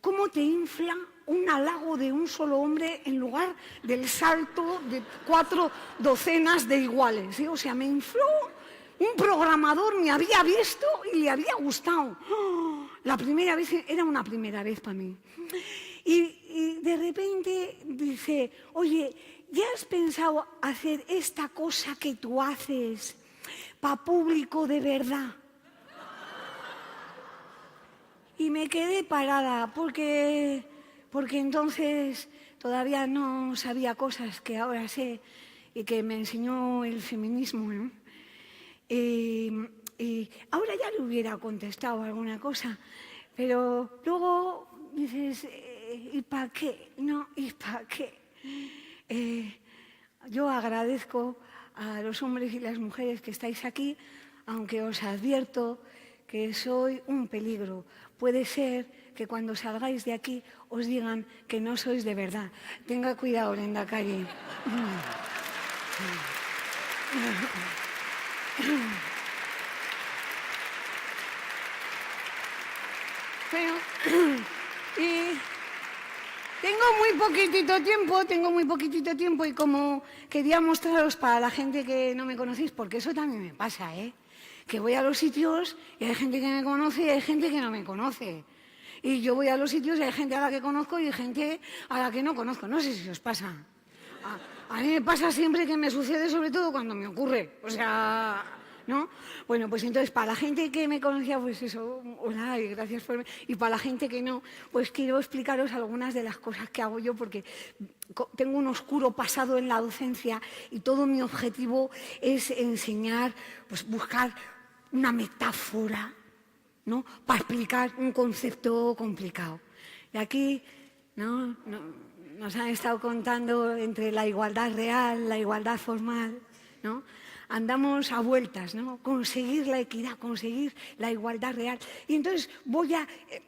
Speaker 11: ¿cómo te infla un halago de un solo hombre en lugar del salto de 4 docenas de iguales? ¿Sí? O sea, me infló, un programador me había visto y le había gustado. La primera vez, era una primera vez para mí. Y de repente dice, oye, ¿ya has pensado hacer esta cosa que tú haces para público de verdad? Y me quedé parada porque entonces todavía no sabía cosas que ahora sé y que me enseñó el feminismo, ¿no? Y ahora ya le hubiera contestado alguna cosa, pero luego dices, ¿y para qué? No, ¿y para qué? Yo agradezco a los hombres y las mujeres que estáis aquí, aunque os advierto que soy un peligro. Puede ser que cuando salgáis de aquí os digan que no sois de verdad. Tenga cuidado, Lehendakari. Pero, y tengo muy poquitito tiempo y como quería mostraros para la gente que no me conocéis, porque eso también me pasa, que voy a los sitios y hay gente que me conoce y hay gente que no me conoce. Y yo voy a los sitios y hay gente a la que conozco y hay gente a la que no conozco. No sé si os pasa. A mí me pasa siempre que me sucede, sobre todo cuando me ocurre. O sea, ¿no? Bueno, pues entonces, para la gente que me conocía, pues eso, hola y gracias por... Y para la gente que no, pues quiero explicaros algunas de las cosas que hago yo, porque tengo un oscuro pasado en la docencia y todo mi objetivo es enseñar, pues buscar una metáfora, ¿no?, para explicar un concepto complicado. Y aquí, ¿no?, nos han estado contando entre la igualdad real, la igualdad formal, ¿no? Andamos a vueltas, ¿no? Conseguir la equidad, conseguir la igualdad real. Y entonces voy a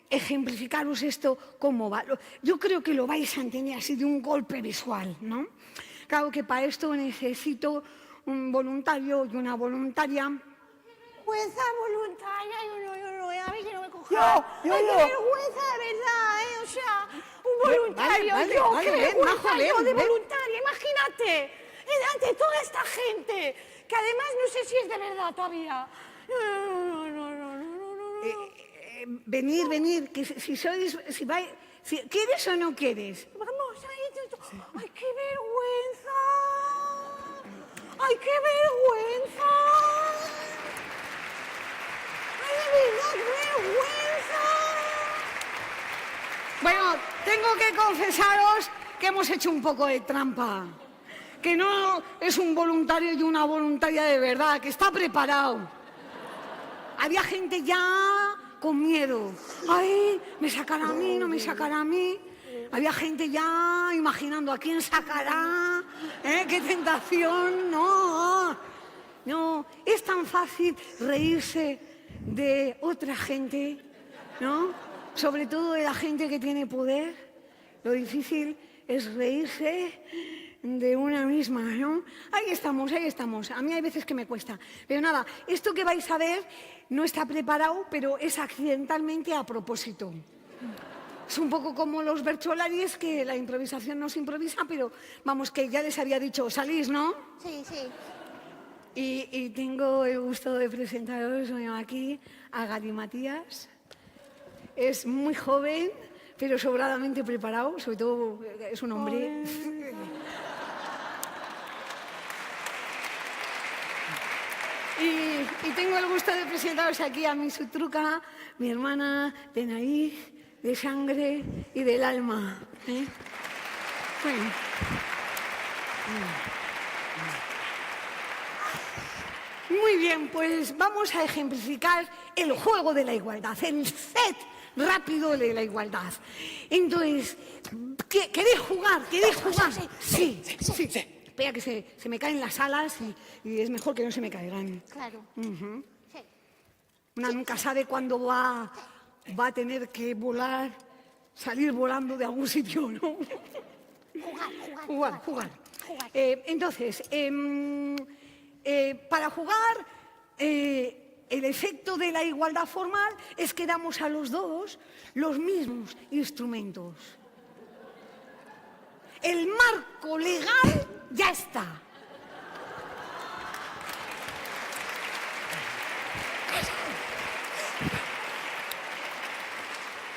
Speaker 11: ejemplificaros esto cómo va. Yo creo que lo vais a entender así de un golpe visual, ¿no? Claro que para esto necesito un voluntario y una voluntaria.
Speaker 8: Vergüenza voluntaria, a ver si no me cojo. Ay, qué vergüenza, de verdad, o sea, un voluntario,
Speaker 11: vale,
Speaker 8: qué vergüenza,
Speaker 11: ven,
Speaker 8: yo de voluntaria, imagínate, ante toda esta gente, que además no sé si es de verdad todavía. No.
Speaker 11: Venir, que si sois, ¿quieres o no quieres?
Speaker 8: Vamos, ahí, ay, qué vergüenza, ay, qué vergüenza. ¡Vergüenza!
Speaker 11: Bueno, tengo que confesaros que hemos hecho un poco de trampa. Que no es un voluntario y una voluntaria de verdad, que está preparado. Había gente ya con miedo. Ay, ¿me sacará a mí? ¿No me sacará a mí? Había gente ya imaginando a quién sacará. ¡Qué tentación! No, es tan fácil reírse de otra gente, ¿no? Sobre todo de la gente que tiene poder. Lo difícil es reírse de una misma, ¿no? Ahí estamos. A mí hay veces que me cuesta. Pero nada, esto que vais a ver no está preparado, pero es accidentalmente a propósito. Es un poco como los Bercholaris, que la improvisación no se improvisa, pero vamos, que ya les había dicho, salís, ¿no?
Speaker 8: Sí.
Speaker 11: Y tengo el gusto de presentaros hoy aquí a Gadi Matías. Es muy joven, pero sobradamente preparado, sobre todo es un hombre. Y tengo el gusto de presentaros aquí a mi sutruca, mi hermana de nariz, de sangre y del alma. Bueno. Muy bien, pues vamos a ejemplificar el juego de la igualdad, el set rápido de la igualdad. Entonces, ¿queréis jugar? Sí. Espera que se me caen las alas y es mejor que no se me caigan.
Speaker 8: Claro.
Speaker 11: Una nunca sabe cuándo va va a tener que volar, salir volando de algún sitio, ¿no? Jugar. Entonces, para jugar, el efecto de la igualdad formal es que damos a los dos los mismos instrumentos. El marco legal ya está.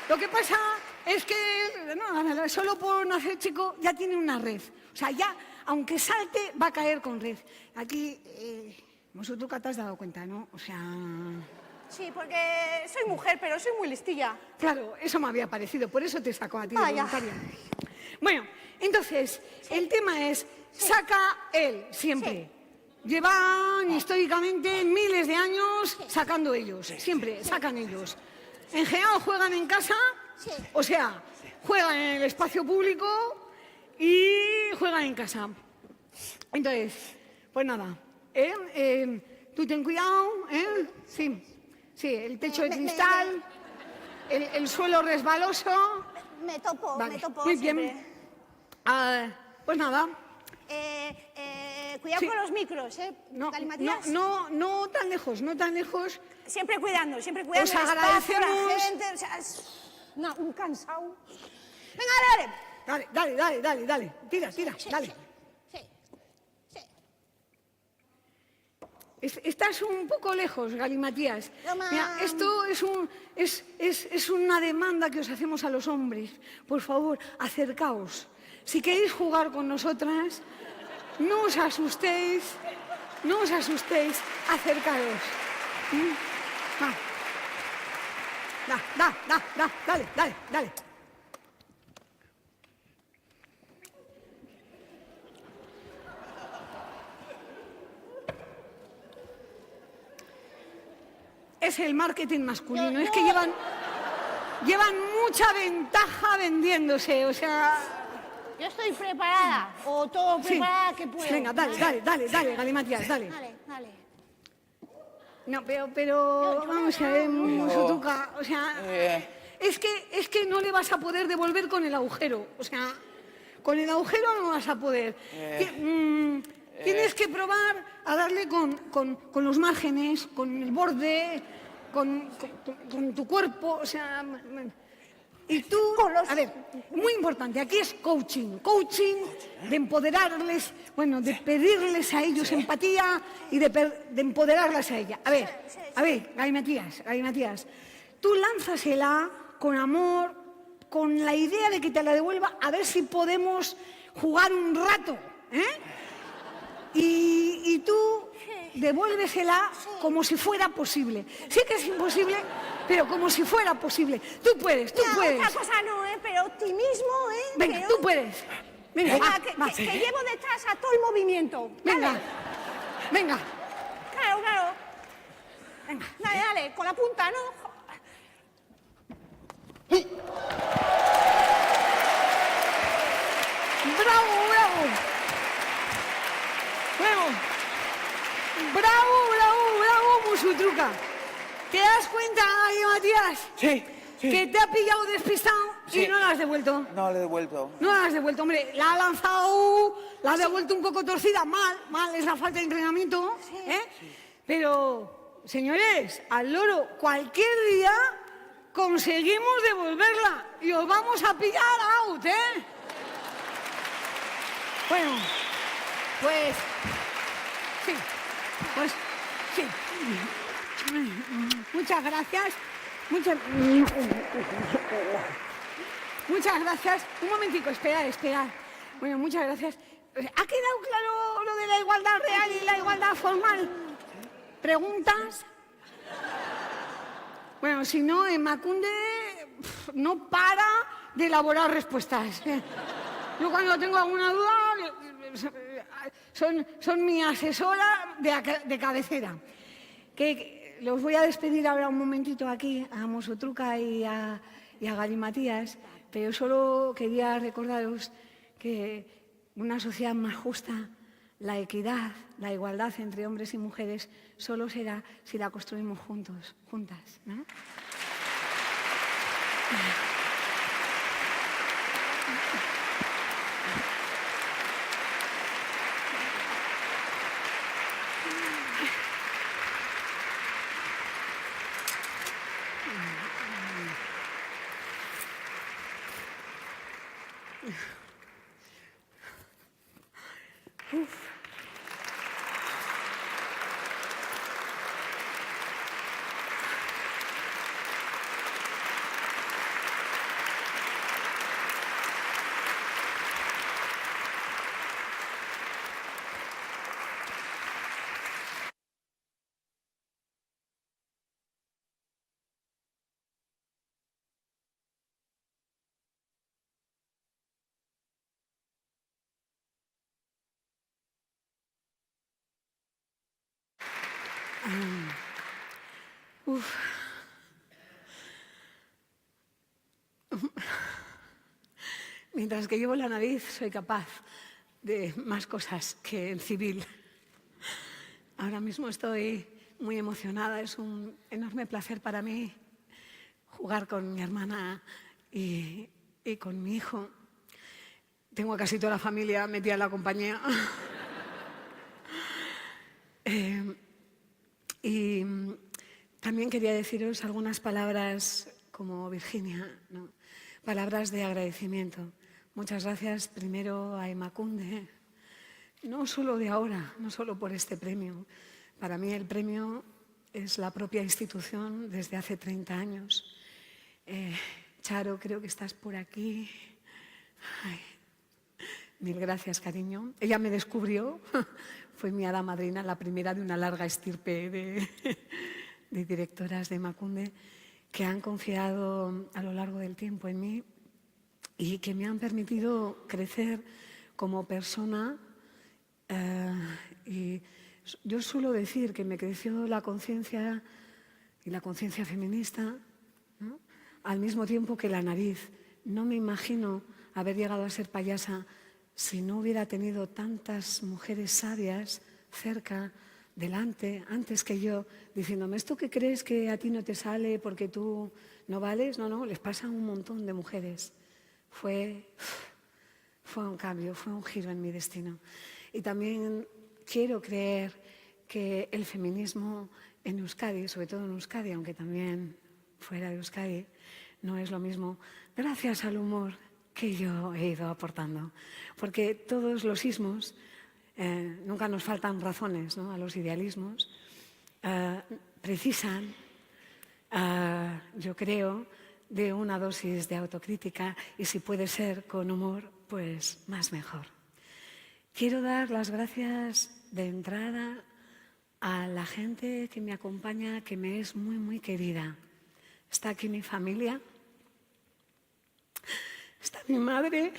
Speaker 11: Lo que pasa es que no, solo por nacer chico ya tiene una red. O sea, ya, aunque salte, va a caer con red. Aquí, vosotros te has dado cuenta, ¿no? O sea...
Speaker 8: Sí, porque soy mujer, pero soy muy listilla.
Speaker 11: Claro, eso me había parecido, por eso te sacó a ti de
Speaker 8: Vaya.
Speaker 11: voluntaria. Bueno, entonces, el tema es, saca él, siempre. Llevan históricamente miles de años sacando ellos, siempre sacan ellos. En general juegan en casa, o sea, juegan en el espacio público y juegan en casa. Entonces, pues nada, tú ten cuidado, sí, el techo de cristal, el suelo resbaloso.
Speaker 8: Me topo,
Speaker 11: Vale,
Speaker 8: me topo
Speaker 11: muy
Speaker 8: siempre.
Speaker 11: bien. Pues nada.
Speaker 8: Cuidado
Speaker 11: Sí.
Speaker 8: con los micros, Galimatías.
Speaker 11: No tan lejos, no tan lejos.
Speaker 8: Siempre cuidando
Speaker 11: Os
Speaker 8: el espacio, la
Speaker 11: agradecemos.
Speaker 8: gente, o sea, un cansado. Venga,
Speaker 11: Dale, tira, dale. Estás un poco lejos, Galimatías. Mira, esto es una demanda que os hacemos a los hombres. Por favor, acercaos. Si queréis jugar con nosotras, no os asustéis, acercaos. Dale. Es el marketing masculino, es que llevan mucha ventaja vendiéndose, o sea...
Speaker 8: yo estoy preparada, o todo
Speaker 11: Sí.
Speaker 8: preparada que puedo.
Speaker 11: Venga, dale, Galimatías, dale.
Speaker 8: Dale.
Speaker 11: No, pero vamos a ver, Mosutuca, o sea, es que no le vas a poder devolver con el agujero, o sea, con el agujero no vas a poder. Tienes que probar a darle con los márgenes, con el borde, con tu cuerpo, o sea... Y tú, a ver, muy importante, aquí es coaching de empoderarles, bueno, de pedirles a ellos empatía y de empoderarlas a ella. A ver, Galimatías, tú lánzasela con amor, con la idea de que te la devuelva, a ver si podemos jugar un rato, Y tú devuélvesela como si fuera posible. Sé que es imposible, pero como si fuera posible. Tú puedes.
Speaker 8: Otra cosa no, pero optimismo,
Speaker 11: Venga,
Speaker 8: pero-
Speaker 11: tú puedes. Venga, va.
Speaker 8: que llevo detrás a todo el movimiento.
Speaker 11: Venga.
Speaker 8: Claro. Venga. Dale, con la punta, ¿no?
Speaker 11: Bravo, Musutruca. ¿Te das cuenta, Matías?
Speaker 7: Sí.
Speaker 11: Que te ha pillado despistado y no la has devuelto.
Speaker 7: No, le he devuelto.
Speaker 11: No la has devuelto, hombre. La ha lanzado, la ha devuelto un poco torcida. Mal, es la falta de entrenamiento. Pero, señores, al loro, cualquier día conseguimos devolverla y os vamos a pillar out, Bueno, pues sí. Muchas gracias. Muchas gracias. Un momentico, espera. Bueno, muchas gracias. ¿Ha quedado claro lo de la igualdad real y la igualdad formal? ¿Preguntas? Bueno, si no, Emakunde no para de elaborar respuestas. Yo cuando tengo alguna duda, son mi asesora de cabecera. Que los voy a despedir ahora un momentito aquí, a Mosotruca y a Galimatías, pero solo quería recordaros que una sociedad más justa, la equidad, la igualdad entre hombres y mujeres, solo será si la construimos juntas, ¿no? Mientras que llevo la nariz, soy capaz de más cosas que en civil. Ahora mismo estoy muy emocionada, es un enorme placer para mí jugar con mi hermana y con mi hijo. Tengo a casi toda la familia metida en la compañía. Y también quería deciros algunas palabras como Virginia, ¿no? Palabras de agradecimiento. Muchas gracias primero a Emakunde, no solo de ahora, no solo por este premio. Para mí el premio es la propia institución desde hace 30 años. Charo, creo que estás por aquí. Ay, mil gracias, cariño. Ella me descubrió, fue mi hada madrina, la primera de una larga estirpe de directoras de Emakunde que han confiado a lo largo del tiempo en mí y que me han permitido crecer como persona. Y yo suelo decir que me creció la conciencia y la conciencia feminista, ¿no? Al mismo tiempo que la nariz. No me imagino haber llegado a ser payasa si no hubiera tenido tantas mujeres sabias cerca, delante, antes que yo, diciéndome, ¿esto que crees que a ti no te sale porque tú no vales? No, les pasa a un montón de mujeres. Fue un cambio, fue un giro en mi destino. Y también quiero creer que el feminismo en Euskadi, sobre todo en Euskadi, aunque también fuera de Euskadi, no es lo mismo, gracias al humor que yo he ido aportando. Porque todos los ismos, nunca nos faltan razones, ¿no? A los idealismos, precisan, yo creo, de una dosis de autocrítica y si puede ser con humor, pues más mejor. Quiero dar las gracias de entrada a la gente que me acompaña, que me es muy, muy querida. Está aquí mi familia, está mi madre.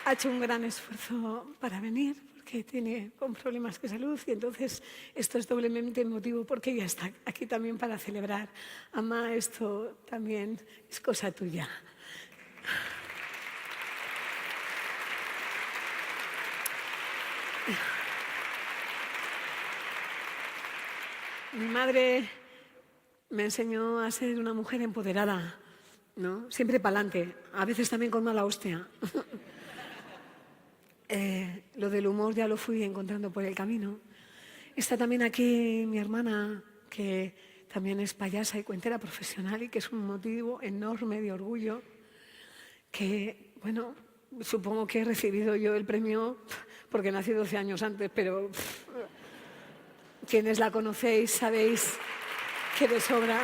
Speaker 11: Ha hecho un gran esfuerzo para venir porque tiene con problemas de salud y entonces esto es doblemente emotivo porque ella está aquí también para celebrar. Ama, esto también es cosa tuya. Mi madre me enseñó a ser una mujer empoderada, ¿no? Siempre para adelante, a veces también con mala hostia. Lo del humor ya lo fui encontrando por el camino. Está también aquí mi hermana, que también es payasa y cuentera profesional y que es un motivo enorme de orgullo, que, bueno, supongo que he recibido yo el premio porque nací 12 años antes, pero quienes la conocéis sabéis que de sobra.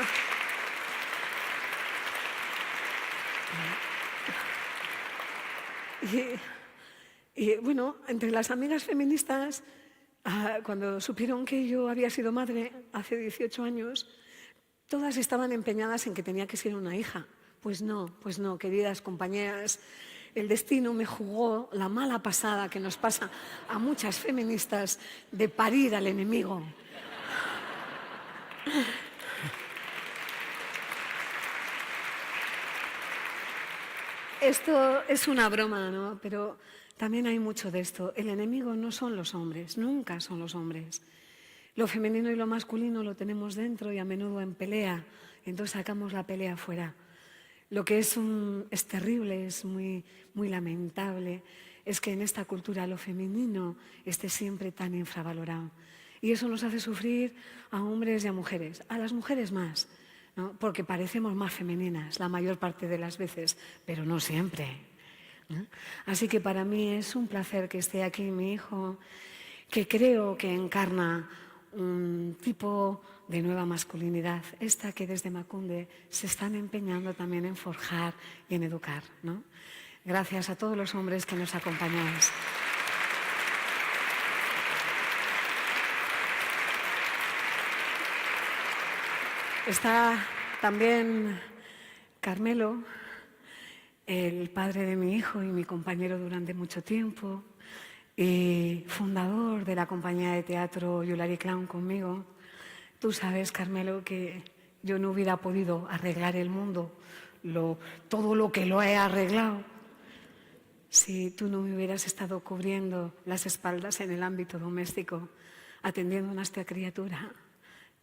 Speaker 11: Y bueno, entre las amigas feministas, cuando supieron que yo había sido madre hace 18 años, todas estaban empeñadas en que tenía que ser una hija. Pues no, queridas compañeras, el destino me jugó la mala pasada que nos pasa a muchas feministas de parir al enemigo.
Speaker 6: Esto es una broma, ¿no? Pero también hay mucho de esto. El enemigo no son los hombres, nunca son los hombres. Lo femenino y lo masculino lo tenemos dentro y a menudo en pelea, entonces sacamos la pelea fuera. Lo que es terrible, es muy lamentable, es que en esta cultura lo femenino esté siempre tan infravalorado. Y eso nos hace sufrir a hombres y a mujeres, a las mujeres más, ¿no? Porque parecemos más femeninas la mayor parte de las veces, pero no siempre, ¿no? Así que para mí es un placer que esté aquí mi hijo, que creo que encarna un tipo de nueva masculinidad, esta que desde Emakunde se están empeñando también en forjar y en educar, ¿no? Gracias a todos los hombres que nos acompañáis. Está también Carmelo, el padre de mi hijo y mi compañero durante mucho tiempo, y fundador de la compañía de teatro Yulari Clown conmigo. Tú sabes, Carmelo, que yo no hubiera podido arreglar el mundo, todo lo que lo he arreglado, si tú no me hubieras estado cubriendo las espaldas en el ámbito doméstico, atendiendo a nuestra criatura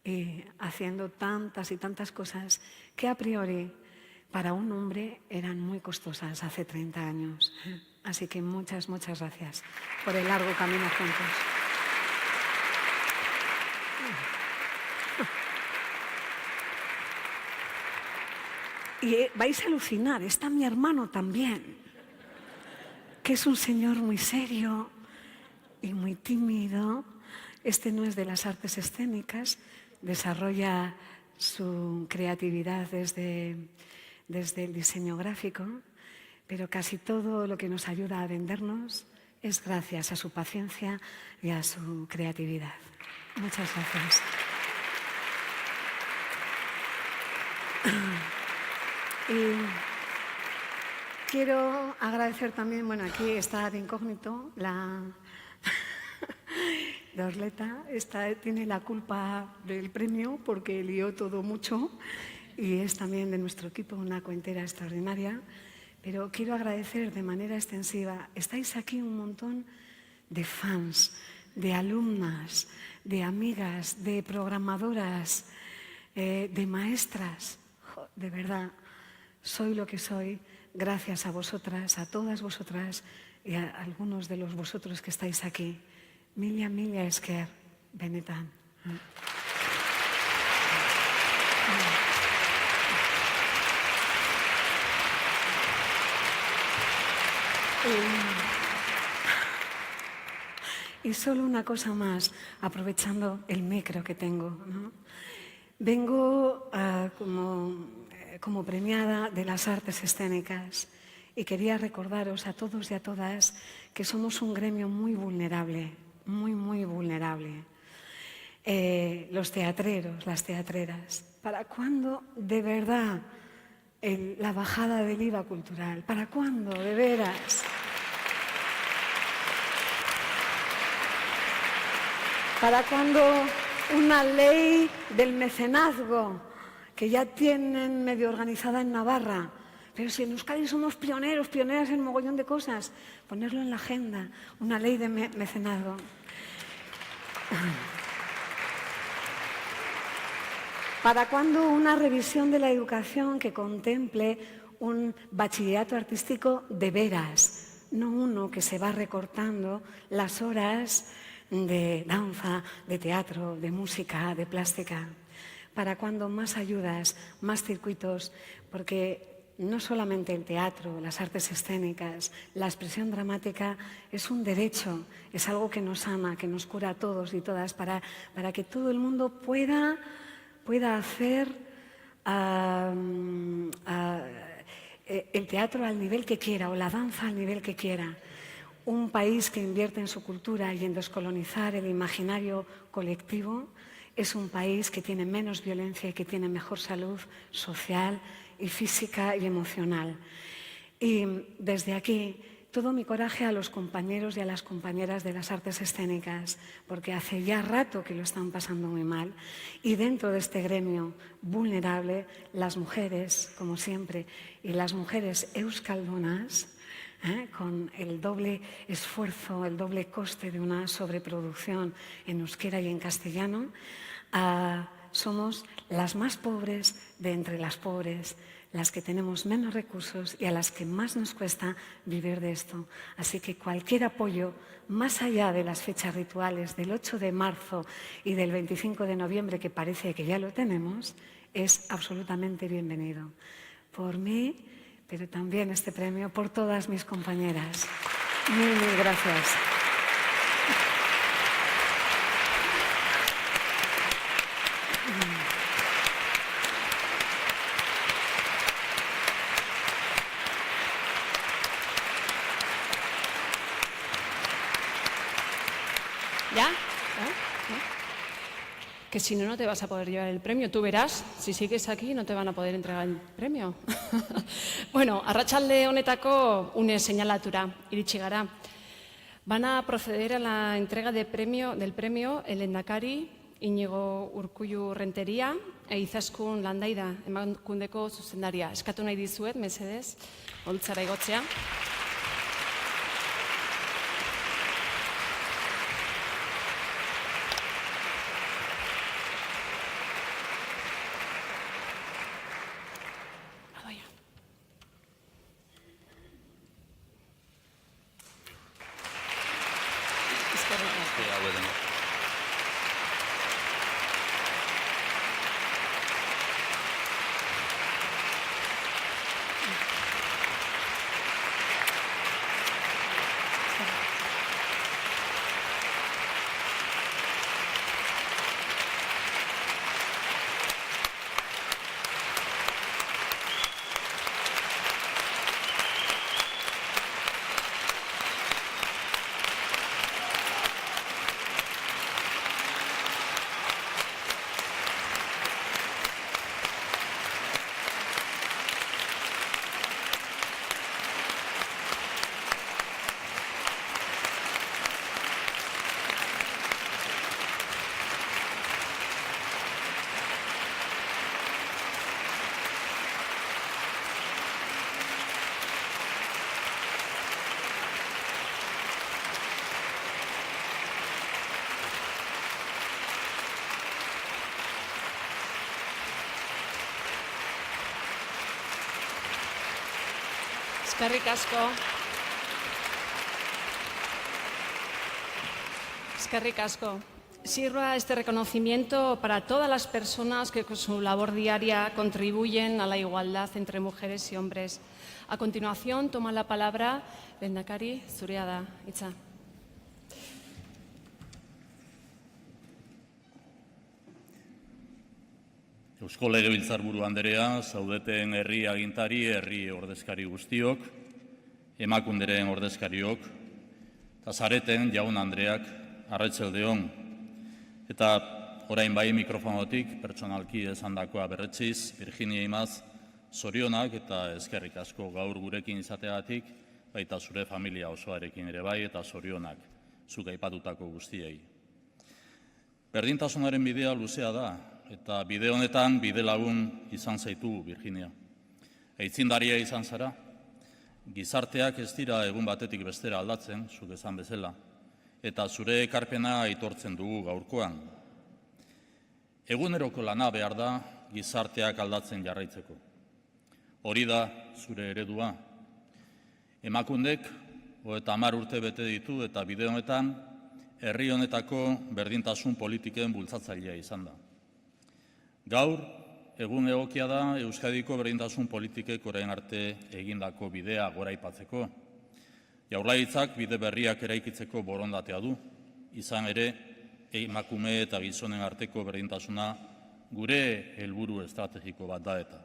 Speaker 6: y haciendo tantas y tantas cosas que a priori para un hombre eran muy costosas hace 30 años. Así que muchas gracias por el largo camino juntos. Y vais a alucinar, está mi hermano también, que es un señor muy serio y muy tímido. Este no es de las artes escénicas, desarrolla su creatividad desde el diseño gráfico, pero casi todo lo que nos ayuda a vendernos es gracias a su paciencia y a su creatividad. Muchas gracias. Y quiero agradecer también, bueno, aquí está de incógnito la Orleta, tiene la culpa del premio porque lió todo mucho y es también de nuestro equipo una cuentera extraordinaria. Pero quiero agradecer de manera extensiva, estáis aquí un montón de fans, de alumnas, de amigas, de programadoras, de maestras. De verdad, soy lo que soy gracias a vosotras, a todas vosotras y a algunos de los vosotros que estáis aquí. Mila esker, benetan. Y solo una cosa más, aprovechando el micro que tengo, ¿no? Vengo como premiada de las artes escénicas y quería recordaros a todos y a todas que somos un gremio muy vulnerable, muy vulnerable. Los teatreros, las teatreras, ¿para cuándo de verdad la bajada del IVA cultural? ¿Para cuándo, de veras? ¿Para cuándo una ley del mecenazgo que ya tienen medio organizada en Navarra? Pero si en Euskadi somos pioneras en un mogollón de cosas, ponerlo en la agenda, una ley de mecenazgo. ¿Para cuándo una revisión de la educación que contemple un bachillerato artístico de veras? No uno que se va recortando las horas de danza, de teatro, de música, de plástica. ¿Para cuándo más ayudas, más circuitos? Porque no solamente el teatro, las artes escénicas, la expresión dramática es un derecho, es algo que nos ama, que nos cura a todos y todas, para que todo el mundo pueda hacer el teatro al nivel que quiera o la danza al nivel que quiera. Un país que invierte en su cultura y en descolonizar el imaginario colectivo es un país que tiene menos violencia y que tiene mejor salud social y física y emocional. Y desde aquí todo mi coraje a los compañeros y a las compañeras de las artes escénicas, porque hace ya rato que lo están pasando muy mal. Y dentro de este gremio vulnerable, las mujeres, como siempre, y las mujeres euskaldunas, con el doble esfuerzo, el doble coste de una sobreproducción en euskera y en castellano, somos las más pobres de entre las pobres, las que tenemos menos recursos y a las que más nos cuesta vivir de esto. Así que cualquier apoyo, más allá de las fechas rituales del 8 de marzo y del 25 de noviembre, que parece que ya lo tenemos, es absolutamente bienvenido. Por mí, pero también este premio por todas mis compañeras. Mil gracias.
Speaker 1: ¿Ya? Que si no, no te vas a poder llevar el premio. Tú verás, si sigues aquí no te van a poder entregar el premio. Bueno, arratsalde honetako une seinalatura iritsi gara. Van a proceder a la entrega del premio el Lehendakari Iñigo Urkullu Renteria e Izaskun Landaida emakundeko zuzendaria. Eskatu nahi dizuet, mesedez, holtzara igotzea. Eskerrik asko. Eskerrik asko. Sirva este reconocimiento para todas las personas que con su labor diaria contribuyen a la igualdad entre mujeres y hombres. A continuación, toma la palabra Lehendakari, zurea da hitza.
Speaker 12: Eusko Legebiltzarburu Anderea, zaudeten herri agintari, herri ordezkari guztiok, emakunderen ordezkariok, eta zareten jaun Andreak, arratsaldeon. Eta orain bai mikrofonotik, pertsonalki esandakoa berretziz, Virginia Imaz, zorionak eta eskerrik asko gaur gurekin izateagatik, baita zure familia osoarekin ere bai, eta zorionak zuk aipatutako guztiei. Berdintasunaren bidea luzea da, eta bide honetan bide lagun izan zaitu, Virginia. Aitzindaria izan zara, gizarteak ez dira egun batetik bestera aldatzen, zuk esan bezala, eta zure ekarpena aitortzen dugu gaurkoan. Eguneroko lana behar da gizarteak aldatzen jarraitzeko. Hori da zure eredua. Emakundek 30 urte bete ditu eta bide honetan herri honetako berdintasun politiken bultzatzailea izan da. Gaur, egun egokia da Euskadiko berdintasun politikek orain arte egindako bidea goraipatzeko. Jaurlaritzak bide berriak eraikitzeko borondatea du, izan ere emakume eta gizonen arteko berdintasuna gure helburu estrategiko bat da eta.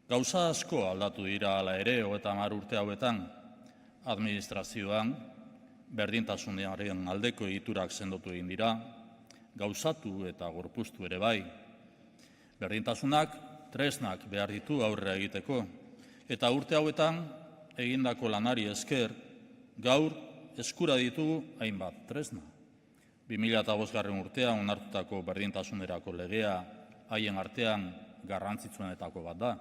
Speaker 12: Gauza asko aldatu dira hala ere 30 urte hauetan, administrazioan berdintasunaren aldeko egiturak sendotu egin dira, gauzatu eta gorpuztu ere bai. Berdintasunak tresnak behar ditu aurrera egiteko, eta urte hauetan egindako lanari esker, gaur eskura ditugu hainbat tresna. 2005 urtean onartutako berdintasunerako legea haien artean garrantzitsuenetako bat da.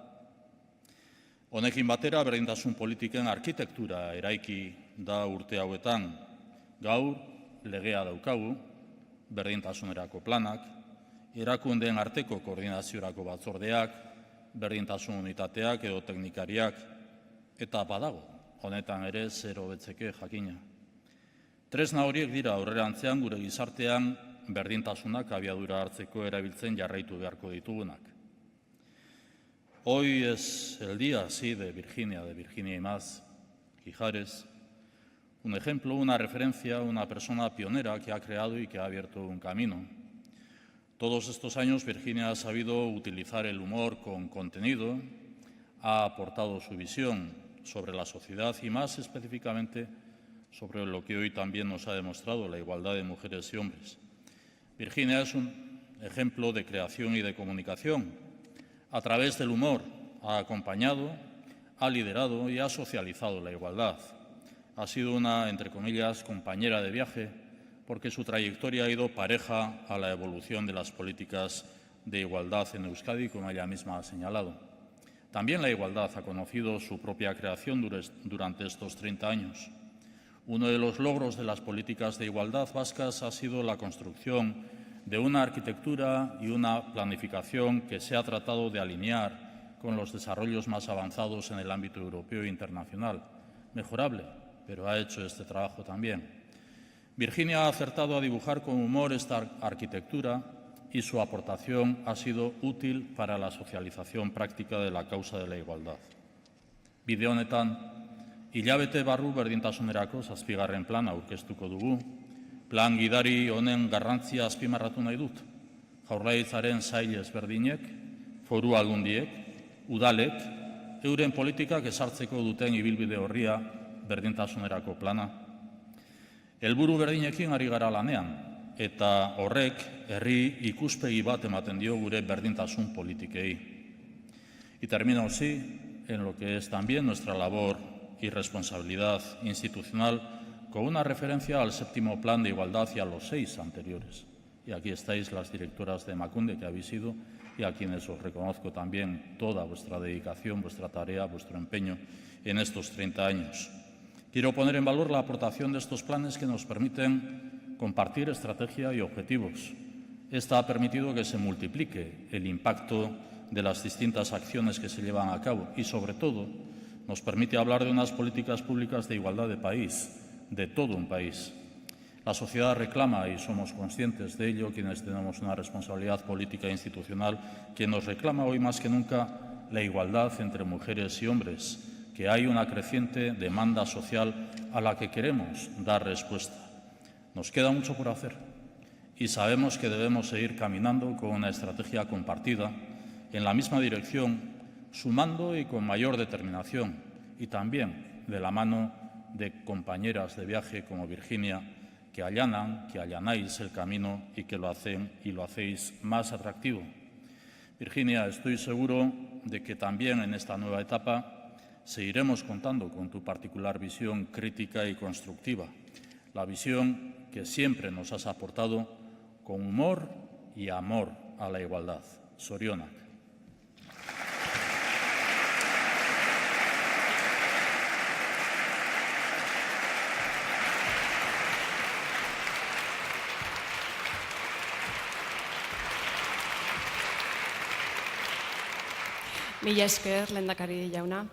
Speaker 12: Honekin batera berdintasun politiken arkitektura eraiki da urte hauetan. Gaur legea daukagu, berdintasunerako planak, erakundeen arteko koordinaziorako batzordeak, berdintasun unitateak edo teknikariak, eta badago, honetan ere zer hobetzeke jakina. Tresna horiek dira aurrerantzean gure gizartean berdintasunak abiadura hartzeko erabiltzen jarraitu beharko ditugunak. Hoy es el día, sí, de Virginia y más, Ijares, un ejemplo, una referencia, una persona pionera que ha creado y que ha abierto un camino. Todos estos años Virginia ha sabido utilizar el humor con contenido, ha aportado su visión sobre la sociedad y más específicamente sobre lo que hoy también nos ha demostrado, la igualdad de mujeres y hombres. Virginia es un ejemplo de creación y de comunicación. A través del humor ha acompañado, ha liderado y ha socializado la igualdad. Ha sido una, entre comillas, compañera de viaje, porque su trayectoria ha ido pareja a la evolución de las políticas de igualdad en Euskadi, como ella misma ha señalado. También la igualdad ha conocido su propia creación durante estos 30 años. Uno de los logros de las políticas de igualdad vascas ha sido la construcción de una arquitectura y una planificación que se ha tratado de alinear con los desarrollos más avanzados en el ámbito europeo e internacional. Mejorable, pero ha hecho este trabajo también. Virginia ha acertado a dibujar con humor esta arquitectura y su aportación ha sido útil para la socialización práctica de la causa de la igualdad. Bide honetan, hilabete barru berdintasunerako 7. plana aurkeztuko dugu. Plan gidari honen garrantzia azpimarratu nahi dut. Jaurlaritzaren sail ezberdinek, foru aldundiek, udalek, euren politikak ezartzeko duten ibilbide horria berdintasunerako plana. Helburu berdinekin ari gara lanean, eta horrek herri ikuspegi bat ematen dio gure berdintasun politikei. Y termino así en lo que es también nuestra labor y responsabilidad institucional, con una referencia al 7º Plan de Igualdad y a los 6 anteriores. Y aquí estáis las directoras de Emakunde que habéis ido y a quienes os reconozco también toda vuestra dedicación, vuestra tarea, vuestro empeño en estos 30 años. Quiero poner en valor la aportación de estos planes que nos permiten compartir estrategia y objetivos. Esta ha permitido que se multiplique el impacto de las distintas acciones que se llevan a cabo y, sobre todo, nos permite hablar de unas políticas públicas de igualdad de país, de todo un país. La sociedad reclama, y somos conscientes de ello, quienes tenemos una responsabilidad política e institucional, que nos reclama hoy más que nunca la igualdad entre mujeres y hombres, que hay una creciente demanda social a la que queremos dar respuesta. Nos queda mucho por hacer y sabemos que debemos seguir caminando con una estrategia compartida en la misma dirección, sumando y con mayor determinación, y también de la mano de compañeras de viaje como Virginia, que allanan, que allanáis el camino y que lo hacen y lo hacéis más atractivo. Virginia, estoy seguro de que también en esta nueva etapa seguiremos contando con tu particular visión crítica y constructiva, la visión que siempre nos has aportado con humor y amor a la igualdad. Zorionak.
Speaker 1: Mila esker, lehendakari jauna.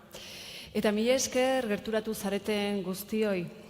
Speaker 1: Eta mila esker gerturatu zareten guztioi.